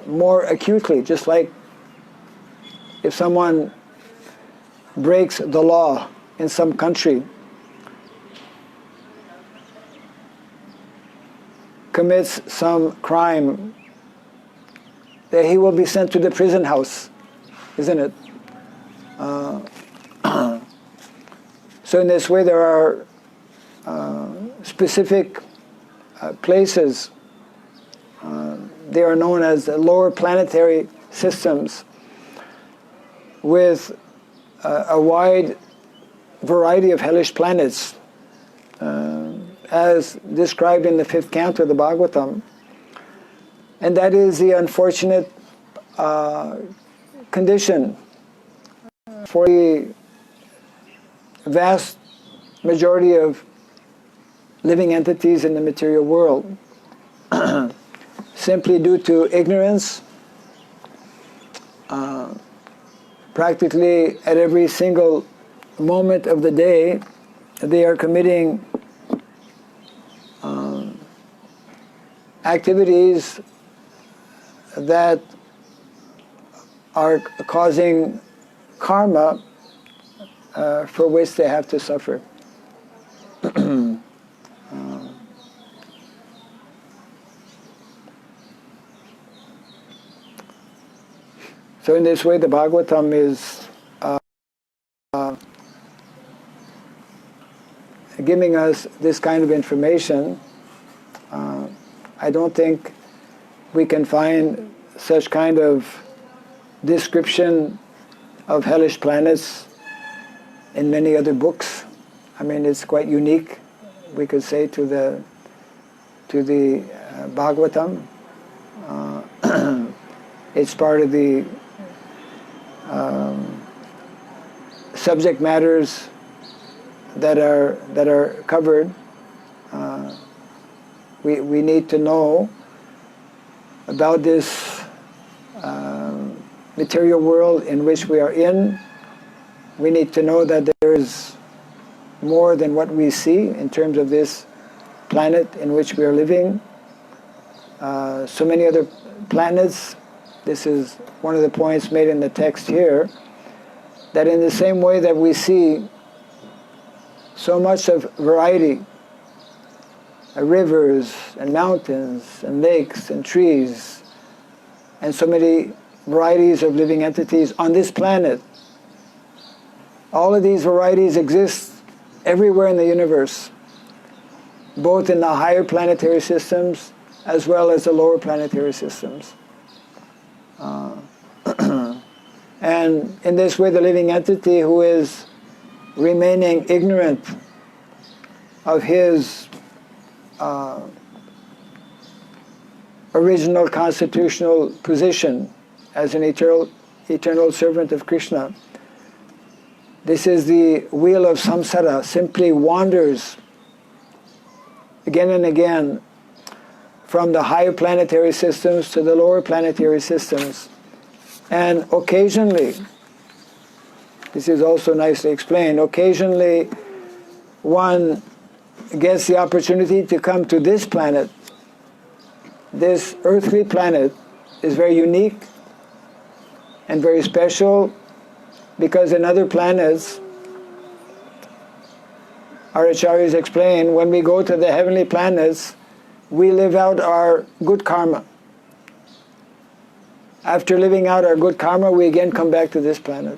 more acutely, just like if someone breaks the law in some country, commits some crime, that he will be sent to the prison house, isn't it? So in this way there are specific places, they are known as the lower planetary systems, with a wide variety of hellish planets, as described in the 5th canto of the Bhagavatam. And that is the unfortunate condition for the vast majority of living entities in the material world. Simply due to ignorance, practically at every single moment of the day, they are committing activities that are causing karma for which they have to suffer. So in this way the Bhagavatam is giving us this kind of information. I don't think we can find such kind of description of hellish planets in many other books. I mean, it's quite unique, we could say, to the Bhagavatam. It's part of the subject matters that are covered. We need to know about this material world in which we are in. We need to know that there is more than what we see in terms of this planet in which we are living. So many other planets. This is one of the points made in the text here, that in the same way that we see so much of variety, rivers and mountains and lakes and trees, and so many varieties of living entities on this planet, all of these varieties exist everywhere in the universe, both in the higher planetary systems as well as the lower planetary systems. And in this way, the living entity who is remaining ignorant of his original constitutional position as an eternal servant of Krishna, this is the wheel of samsara, simply wanders again and again from the higher planetary systems to the lower planetary systems. And occasionally, this is also nicely explained, occasionally one gets the opportunity to come to this planet. This earthly planet is very unique and very special because in other planets, our acharyas explain, when we go to the heavenly planets, we live out our good karma. After living out our good karma, we again come back to this planet.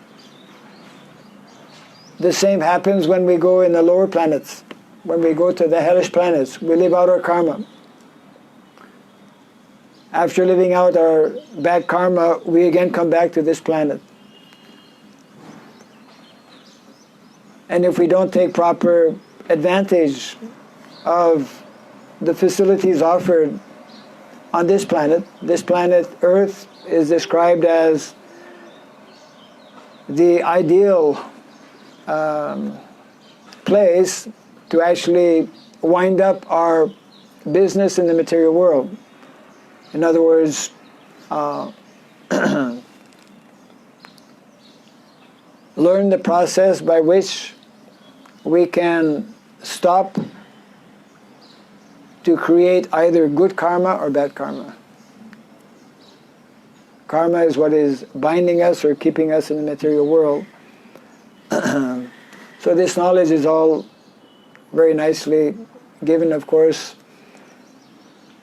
The same happens when we go in the lower planets. When we go to the hellish planets, we live out our karma. After living out our bad karma, we again come back to this planet. And if we don't take proper advantage of the facilities offered on this planet Earth is described as the ideal place to actually wind up our business in the material world. In other words, learn the process by which we can stop to create either good karma or bad karma. Karma is what is binding us or keeping us in the material world. So this knowledge is all very nicely given, of course,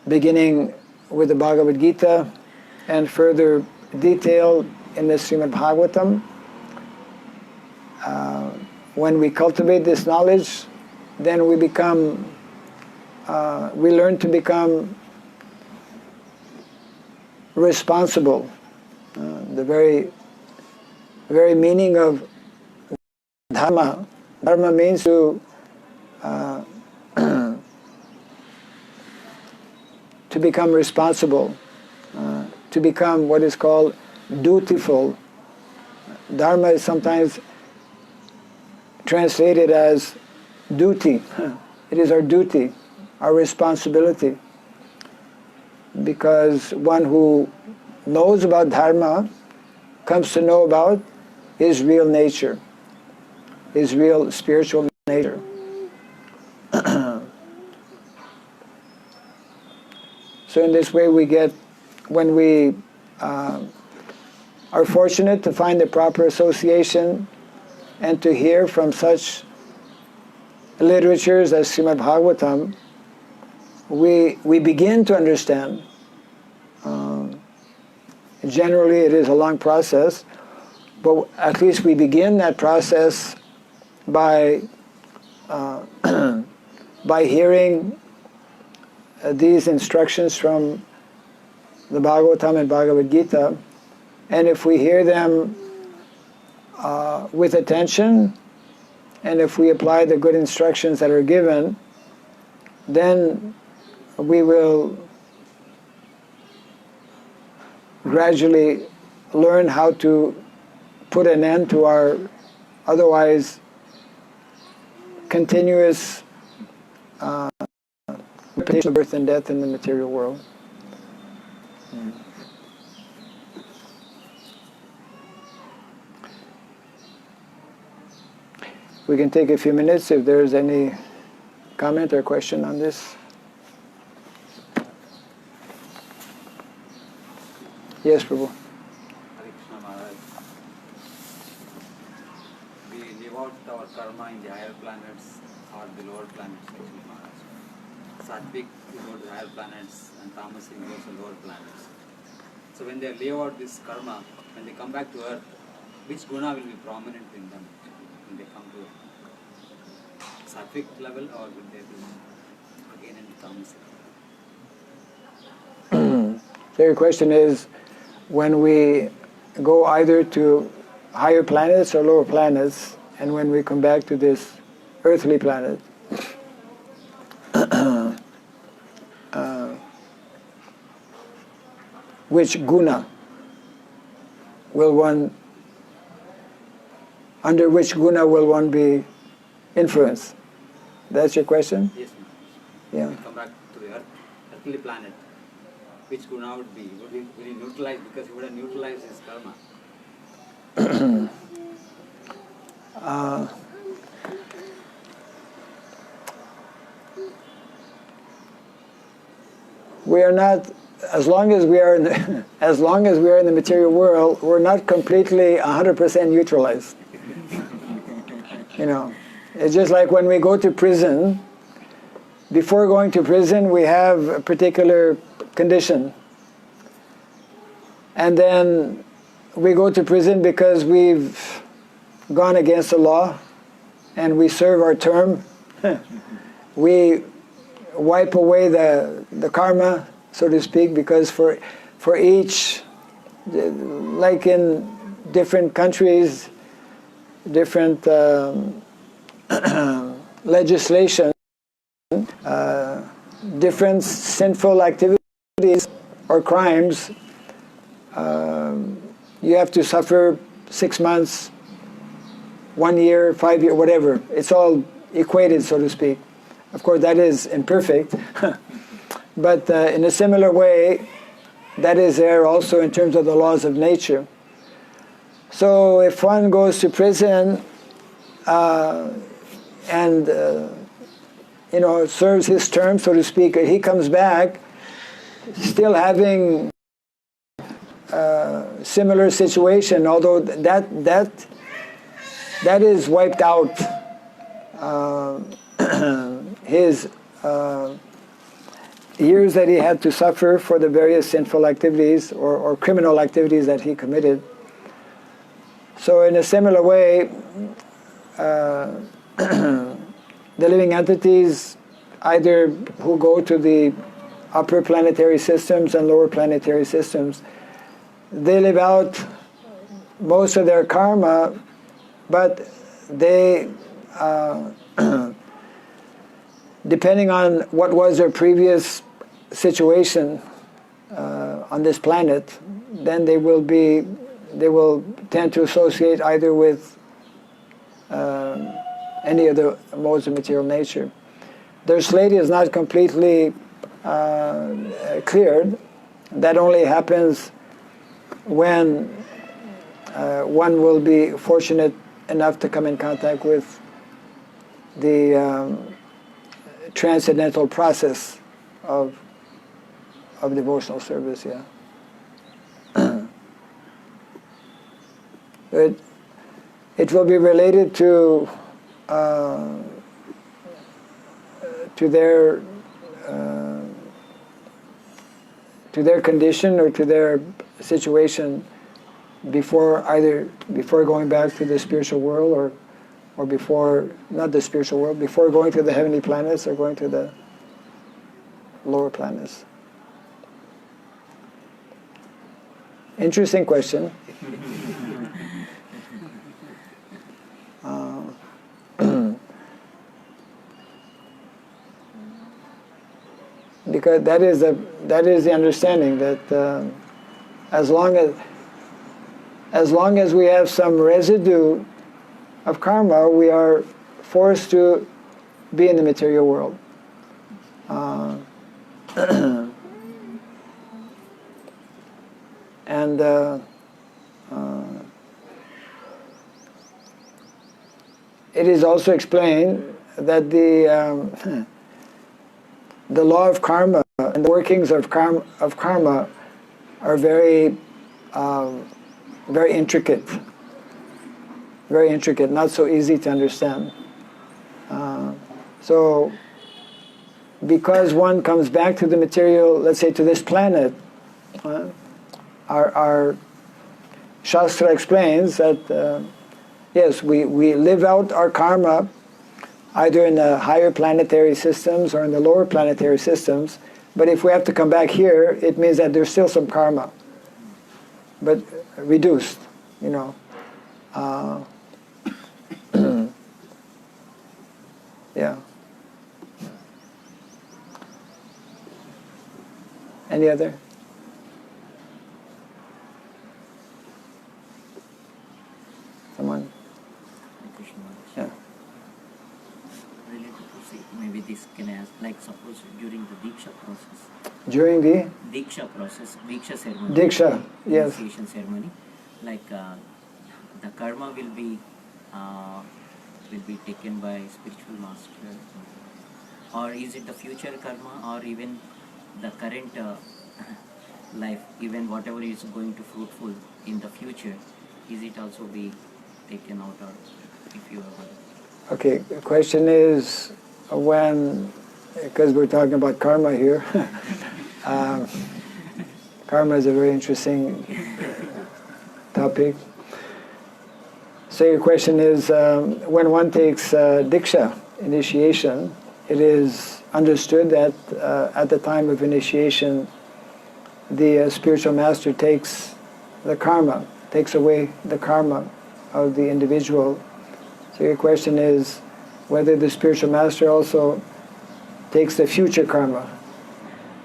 beginning with the Bhagavad Gita and further detailed in the Srimad Bhagavatam. When we cultivate this knowledge, then we learn to become responsible. The very meaning of dharma. Dharma means to become responsible, to become what is called dutiful. Dharma is sometimes translated as duty. It is our duty, our responsibility. Because one who knows about dharma comes to know about his real nature, his real spiritual nature. So in this way when we are fortunate to find the proper association and to hear from such literatures as Srimad Bhagavatam, we begin to understand. Generally it is a long process, but at least we begin that process by hearing these instructions from the Bhagavatam and Bhagavad Gita, and if we hear them with attention, and if we apply the good instructions that are given, then we will gradually learn how to put an end to our otherwise continuous repetition of birth and death in the material world. We can take a few minutes if there is any comment or question on this. Yes, Prabhu. Hare Krishna Maharaj. We live out our karma in the higher planets or the lower planets, actually, Maharaj. Sattvic, we go to the higher planets, and tamasic goes to lower planets. So when they live out this karma, when they come back to earth, which guna will be prominent in them when they come to earth? sattvic level, or would they be again in the tamasic? So your question is, when we go either to higher planets or lower planets, and when we come back to this earthly planet, which guna will one, under which guna will one be influenced? That's your question? Yes, ma'am. Yeah. When we come back to the earthly planet, which guna would be? Will he neutralize, because he would have neutralized his karma? We are not, as long as we are in the, as long as we are in the material world, we're not completely 100% neutralized. You know, it's just like when we go to prison. Before going to prison, we have a particular condition, and then we go to prison because we've gone against the law, and we serve our term. We wipe away the karma, so to speak, because for each, like in different countries, different legislation, different sinful activities or crimes, you have to suffer 6 months, 1 year, 5 years, whatever. It's all equated, so to speak. Of course, that is imperfect, but in a similar way, that is there also in terms of the laws of nature. So if one goes to prison and serves his term, so to speak, he comes back still having similar situation, although that is wiped out. His years that he had to suffer for the various sinful activities or criminal activities that he committed. So in a similar way, the living entities, either who go to the upper planetary systems and lower planetary systems, they live out most of their karma, but they, depending on what was their previous situation on this planet, then they will tend to associate either with any of the modes of material nature. Their slate is not completely cleared. That only happens when one will be fortunate enough to come in contact with the transcendental process of devotional service. Yeah. It will be related to their condition or to their situation before going back to the spiritual world or before, not the spiritual world, before going to the heavenly planets or going to the lower planets. Interesting question. Because that is the understanding that as long as we have some residue of karma, we are forced to be in the material world. And it is also explained that the law of karma and the workings of karma are very intricate. Very intricate, not so easy to understand. So, because one comes back to the material, let's say to this planet, our Shastra explains that yes, we live out our karma either in the higher planetary systems or in the lower planetary systems. But if we have to come back here, it means that there's still some karma, but reduced, you know. Yeah. Any other? Someone? Krishna. Yeah. Related to say, maybe this can ask, like suppose during the Diksha process. During the Diksha process, Diksha ceremony. Diksha, yes. Initiation ceremony. Like the karma will be taken by spiritual master. Or is it the future karma or even the current life, even whatever is going to fruitful in the future, is it also be taken out or if you have Okay, the question is when, because we're talking about karma here, karma is a very interesting topic. So your question is, when one takes Diksha, initiation, it is understood that at the time of initiation, the spiritual master takes the karma, takes away the karma of the individual. So your question is whether the spiritual master also takes the future karma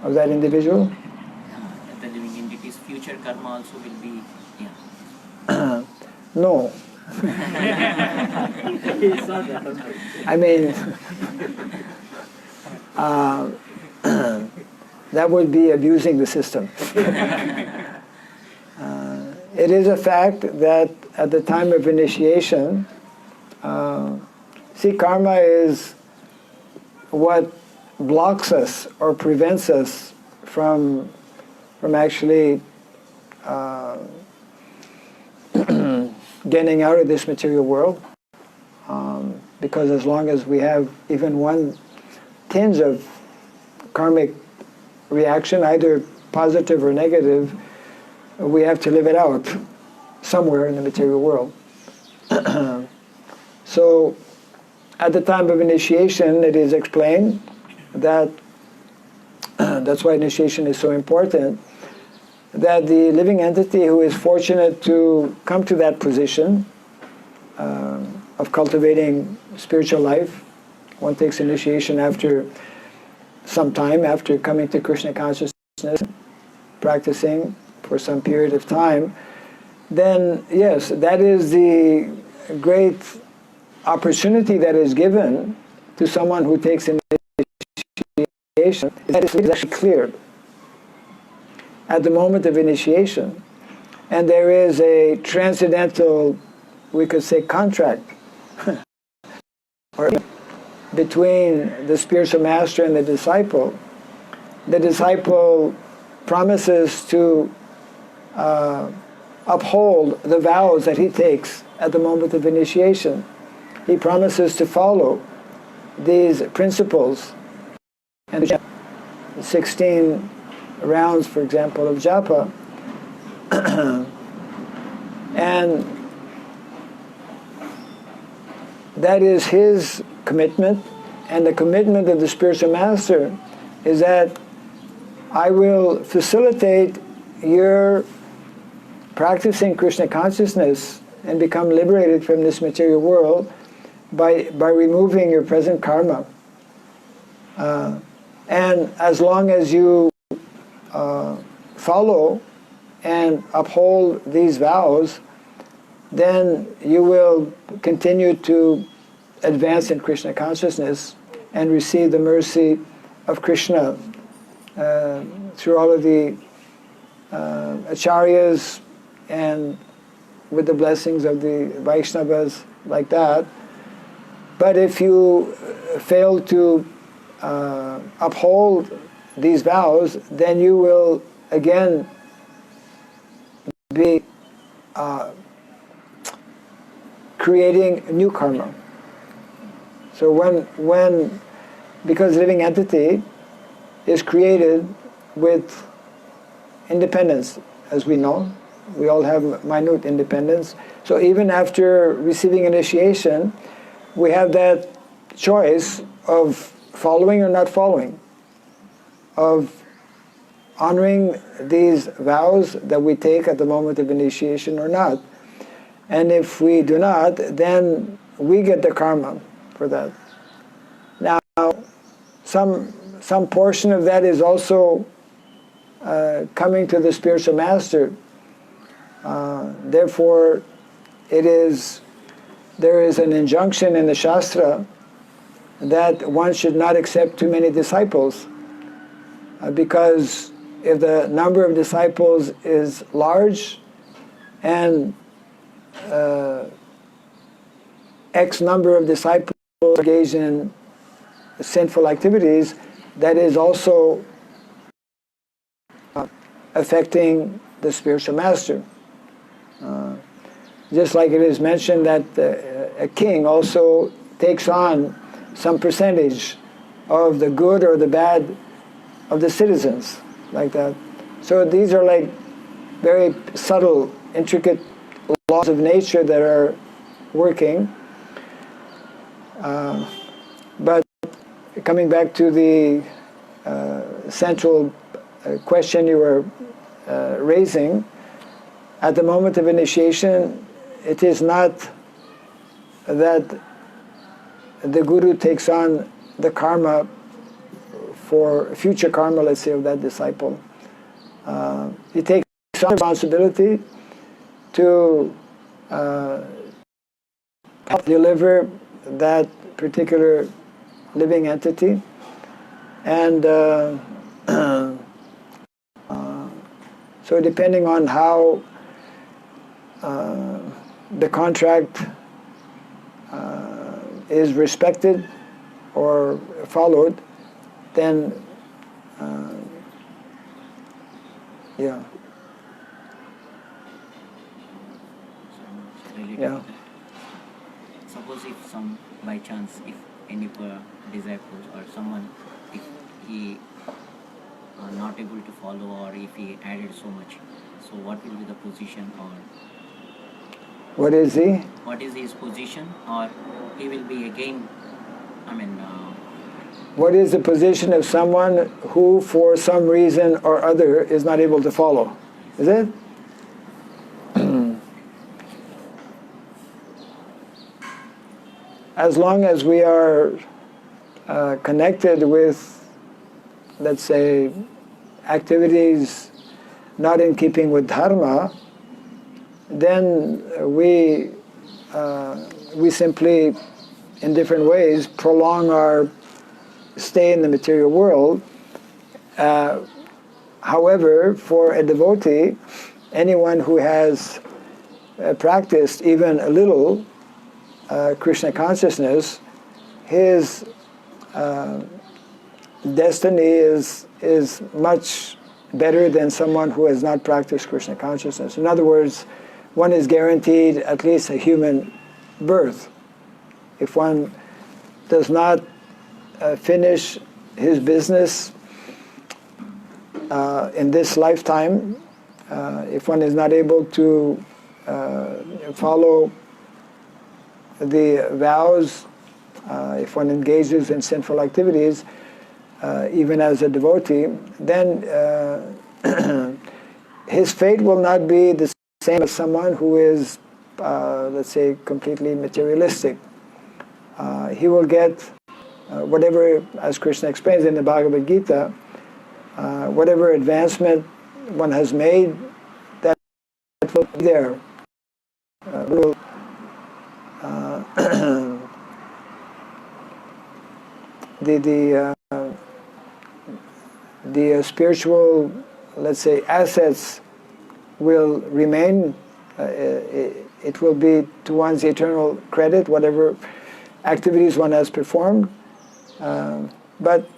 of that individual? the living entity's future karma also will be, yeah. No. I mean, that would be abusing the system. It is a fact that at the time of initiation, see, karma is what blocks us or prevents us from actually getting out of this material world. Because as long as we have even one tinge of karmic reaction, either positive or negative, we have to live it out somewhere in the material world. So at the time of initiation, it is explained that that's why initiation is so important, that the living entity who is fortunate to come to that position of cultivating spiritual life, one takes initiation after some time, after coming to Krishna consciousness, practicing for some period of time, then yes, that is the great opportunity that is given to someone who takes initiation, that is actually cleared at the moment of initiation. And there is a transcendental, we could say, contract or between the spiritual master and the disciple. The disciple promises to uphold the vows that he takes at the moment of initiation. He promises to follow these principles and 16 rounds, for example, of japa. And that is his commitment, and the commitment of the spiritual master is that I will facilitate your practicing Krishna consciousness and become liberated from this material world by removing your present karma. And as long as you follow and uphold these vows, then you will continue to advance in Krishna consciousness and receive the mercy of Krishna through all of the acharyas and with the blessings of the Vaishnavas, like that. But if you fail to uphold these vows, then you will again be creating new karma. So when because living entity is created with independence, as we know, we all have minute independence. So even after receiving initiation, we have that choice of following or not following, of honoring these vows that we take at the moment of initiation or not. And if we do not, then we get the karma for that. Now, some portion of that is also coming to the spiritual master. Therefore, there is an injunction in the Shastra that one should not accept too many disciples, because if the number of disciples is large and X number of disciples engage in sinful activities, that is also affecting the spiritual master. Just like it is mentioned that a king also takes on some percentage of the good or the bad of the citizens, like that. So these are like very subtle, intricate laws of nature that are working. But coming back to the central question you were raising, at the moment of initiation, it is not that the guru takes on the karma for future karma, let's say, of that disciple. He takes on responsibility to help deliver that particular living entity, and so depending on how the contract is respected or followed, then yeah. Yeah. Suppose if by chance, if any disciple or someone, if he not able to follow, or if he added so much, so what will be the position, or what is he? What is his position, or he will be again, what is the position of someone who for some reason or other is not able to follow? Is it? As long as we are connected with, let's say, activities not in keeping with dharma, then we simply, in different ways, prolong our stay in the material world. However, for a devotee, anyone who has practiced even a little Krishna consciousness, his destiny is much better than someone who has not practiced Krishna consciousness. In other words, one is guaranteed at least a human birth. If one does not finish his business in this lifetime, if one is not able to follow the vows, if one engages in sinful activities, even as a devotee, then his fate will not be the same as someone who is, let's say, completely materialistic. He will get whatever, as Krishna explains in the Bhagavad Gita, whatever advancement one has made, that will be there. The spiritual, let's say, assets will remain. It will be to one's eternal credit, whatever activities one has performed. But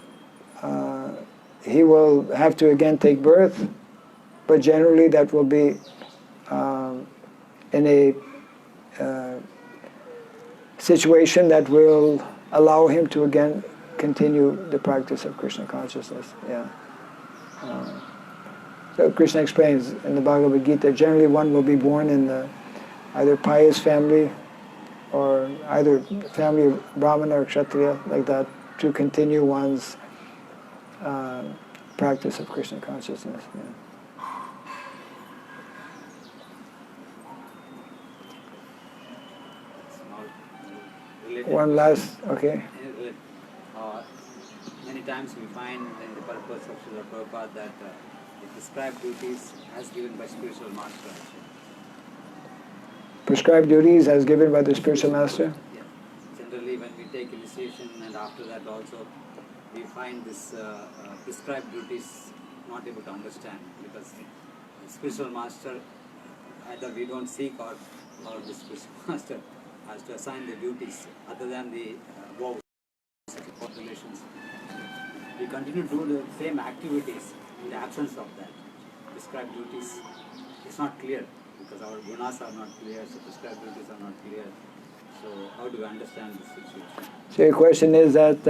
he will have to again take birth. But generally that will be in a situation that will allow him to again continue the practice of Krishna consciousness. Yeah. So Krishna explains in the Bhagavad Gita, generally one will be born in the either pious family or either family of Brahmana or Kshatriya, like that, to continue one's practice of Krishna consciousness. Yeah. Related One last, okay. Many times we find in the purpose of Srila Prabhupada that the prescribed duties as given by spiritual master. Prescribed duties as given by the spiritual master. Yeah. Generally when we take initiation and after that also we find this prescribed duties not able to understand because the spiritual master either we don't seek or the spiritual master has to assign the duties other than the vows, relations. We continue to do the same activities in the absence of that. Prescribed duties, it's not clear because our gunas are not clear, so prescribed duties are not clear. So how do we understand this situation? So your question is that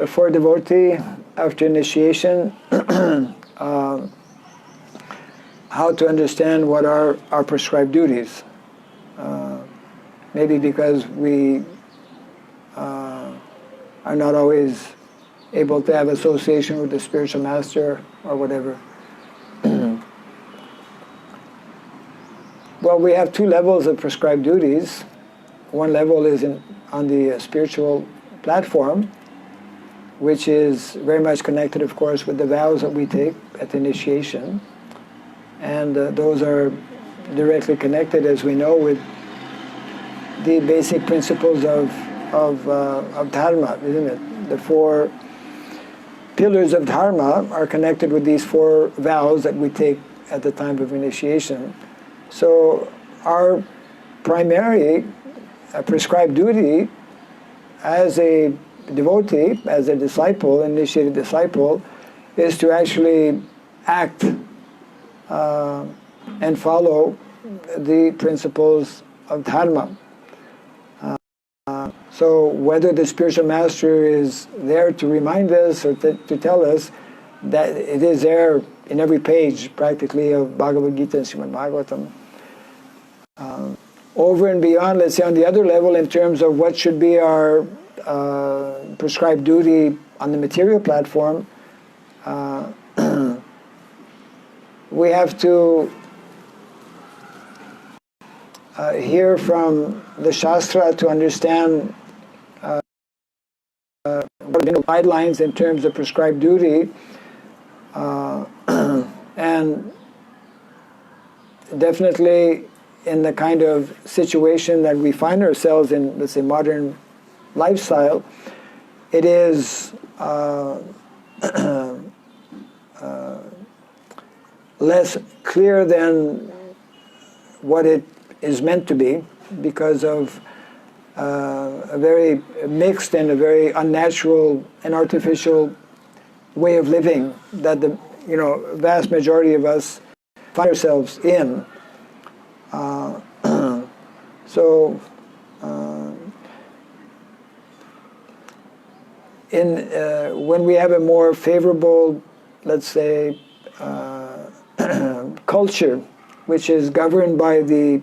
for a devotee after initiation, how to understand what are our prescribed duties. Maybe because we are not always able to have association with the spiritual master or whatever. Well, we have two levels of prescribed duties. One level is on the spiritual platform, which is very much connected, of course, with the vows that we take at the initiation. And those are directly connected, as we know, with the basic principles of dharma, isn't it? The four pillars of dharma are connected with these four vows that we take at the time of initiation. So our primary prescribed duty as a devotee, as a disciple, initiated disciple, is to actually act and follow the principles of dharma. So whether the spiritual master is there to remind us or to tell us, that it is there in every page practically of Bhagavad Gita and Srimad Bhagavatam. Over and beyond, let's say on the other level, in terms of what should be our prescribed duty on the material platform, we have to hear from the Shastra to understand guidelines in terms of prescribed duty, and definitely in the kind of situation that we find ourselves in, let's say, modern lifestyle, it is less clear than what it is meant to be because of a very mixed and a very unnatural and artificial way of living that the vast majority of us find ourselves in. So when we have a more favorable, let's say, culture, which is governed by the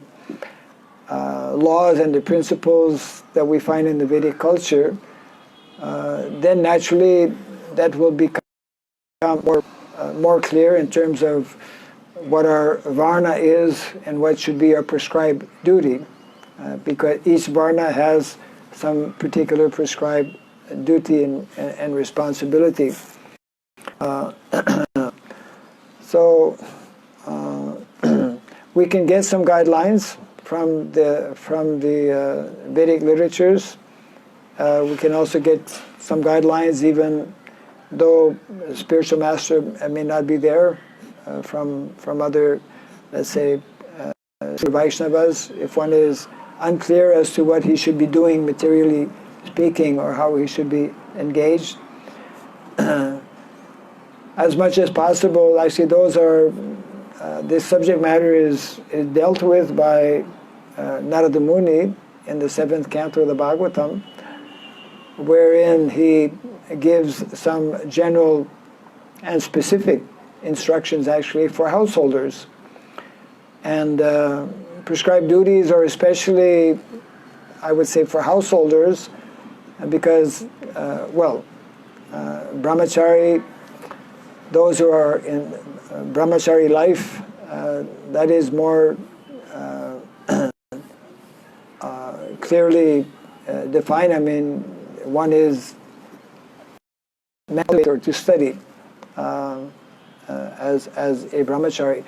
laws and the principles that we find in the Vedic culture, then naturally that will become more clear in terms of what our varna is and what should be our prescribed duty, because each varna has some particular prescribed duty and responsibility. So we can get some guidelines from the Vedic literatures. We can also get some guidelines, even though the spiritual master may not be there, from other, let's say, Vaishnavas. If one is unclear as to what he should be doing materially speaking or how he should be engaged, as much as possible, actually those are, this subject matter is dealt with by Narada Muni in the 7th canto of the Bhagavatam, wherein he gives some general and specific instructions actually for householders. And prescribed duties are especially, I would say, for householders, because, brahmachari, those who are in brahmachari life, that is more clearly defined. I mean, one is meditate or to study as a brahmachari.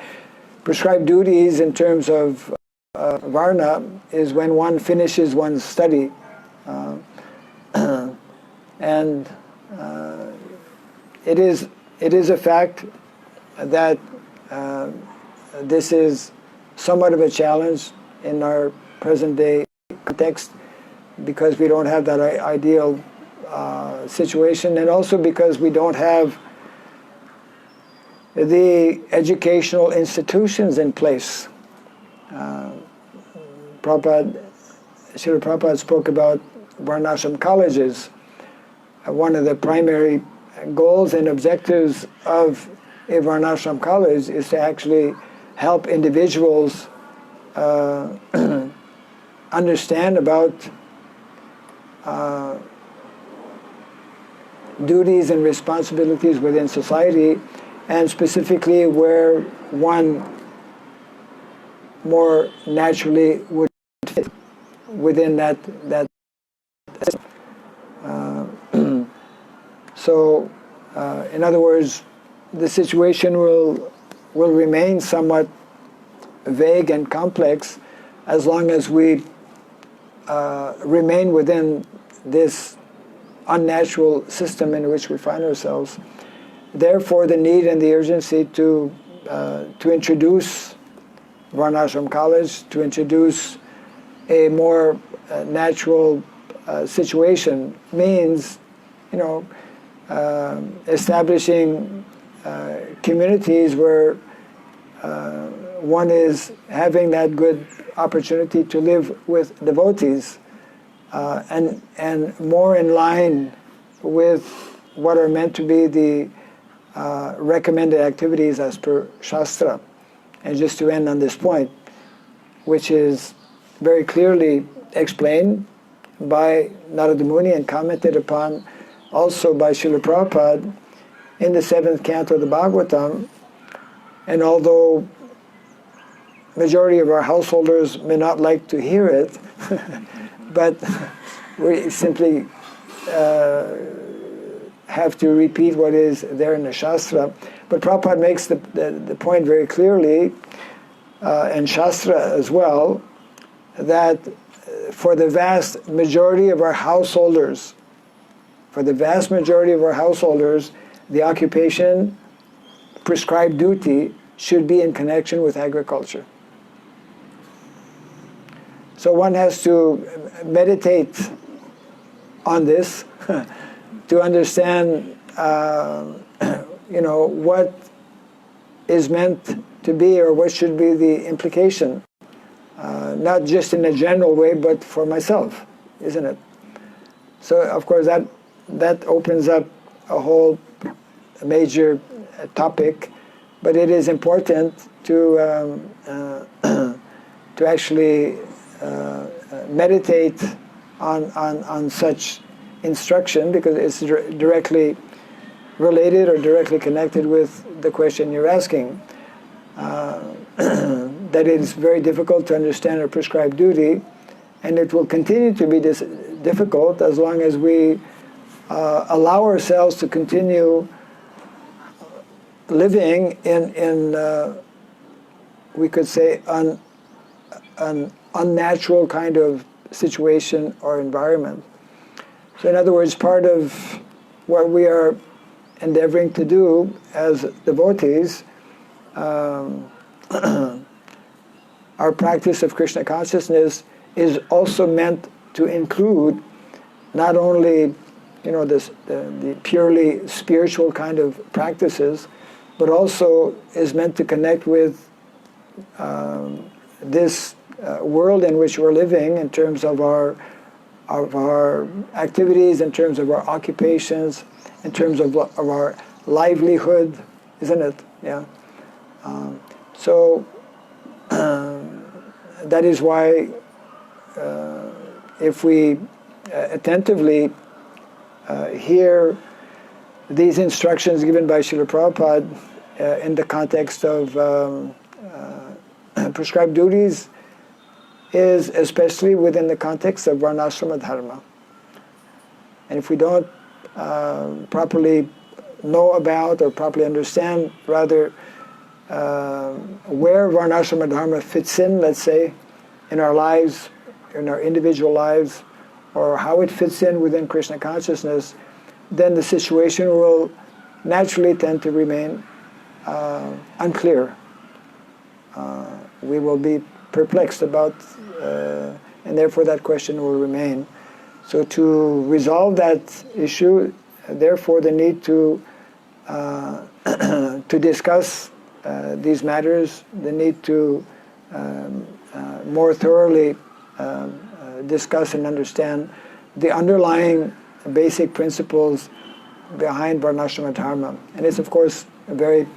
Prescribed duties in terms of varna is when one finishes one's study, and it is a fact that this is somewhat of a challenge in our present day context, because we don't have that ideal situation, and also because we don't have the educational institutions in place. Srila Prabhupada spoke about Varnashram colleges. One of the primary goals and objectives of a Varnashram college is to actually help individuals understand about duties and responsibilities within society, and specifically where one more naturally would fit within that. So, in other words, the situation will remain somewhat vague and complex as long as we remain within this unnatural system in which we find ourselves. Therefore, the need and the urgency to introduce Varnashram College, to introduce a more natural situation means, establishing communities where one is having that good opportunity to live with devotees, and more in line with what are meant to be the recommended activities as per Shastra. And just to end on this point, which is very clearly explained by Narada Muni and commented upon also by Srila Prabhupada in the 7th canto of the Bhagavatam. And although majority of our householders may not like to hear it, but we simply have to repeat what is there in the Shastra. But Prabhupada makes the point very clearly, and Shastra as well, that for the vast majority of our householders, the occupation, prescribed duty, should be in connection with agriculture. So one has to meditate on this to understand, what is meant to be, or what should be the implication, not just in a general way, but for myself, isn't it? So, of course, that opens up a whole major topic, but it is important to actually meditate on such instruction, because it's directly related or directly connected with the question you're asking. That it is very difficult to understand a prescribed duty, and it will continue to be difficult as long as we allow ourselves to continue living in we could say, an unnatural kind of situation or environment. So in other words, part of what we are endeavoring to do as devotees, our practice of Krishna consciousness is also meant to include not only the purely spiritual kind of practices, but also is meant to connect with this world in which we're living, in terms of our activities, in terms of our occupations, in terms of our livelihood, isn't it? Yeah. So that is why if we attentively hear these instructions given by Srila Prabhupada in the context of prescribed duties, is especially within the context of Varnashrama Dharma. And if we don't properly know about or properly understand, rather, where Varnashrama Dharma fits in, let's say, in our lives, in our individual lives, or how it fits in within Krishna consciousness, then the situation will naturally tend to remain unclear. We will be perplexed about, and therefore that question will remain. So to resolve that issue, therefore the need to discuss these matters, the need to more thoroughly discuss and understand the underlying basic principles behind Varnashrama Dharma. And it's of course a very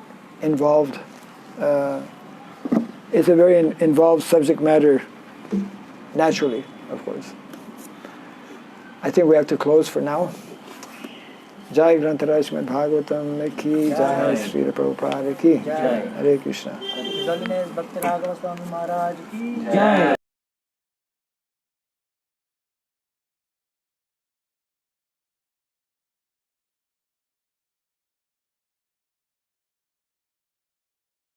involved involved subject matter, naturally, of course. I think we have to close for now. Jai Grantaraj Srimad Bhagavatam ki Jai, Srila Prabhupada ki Jai. Hare Krishna. Bhakti Raghav Swami Maharaj ki Jai.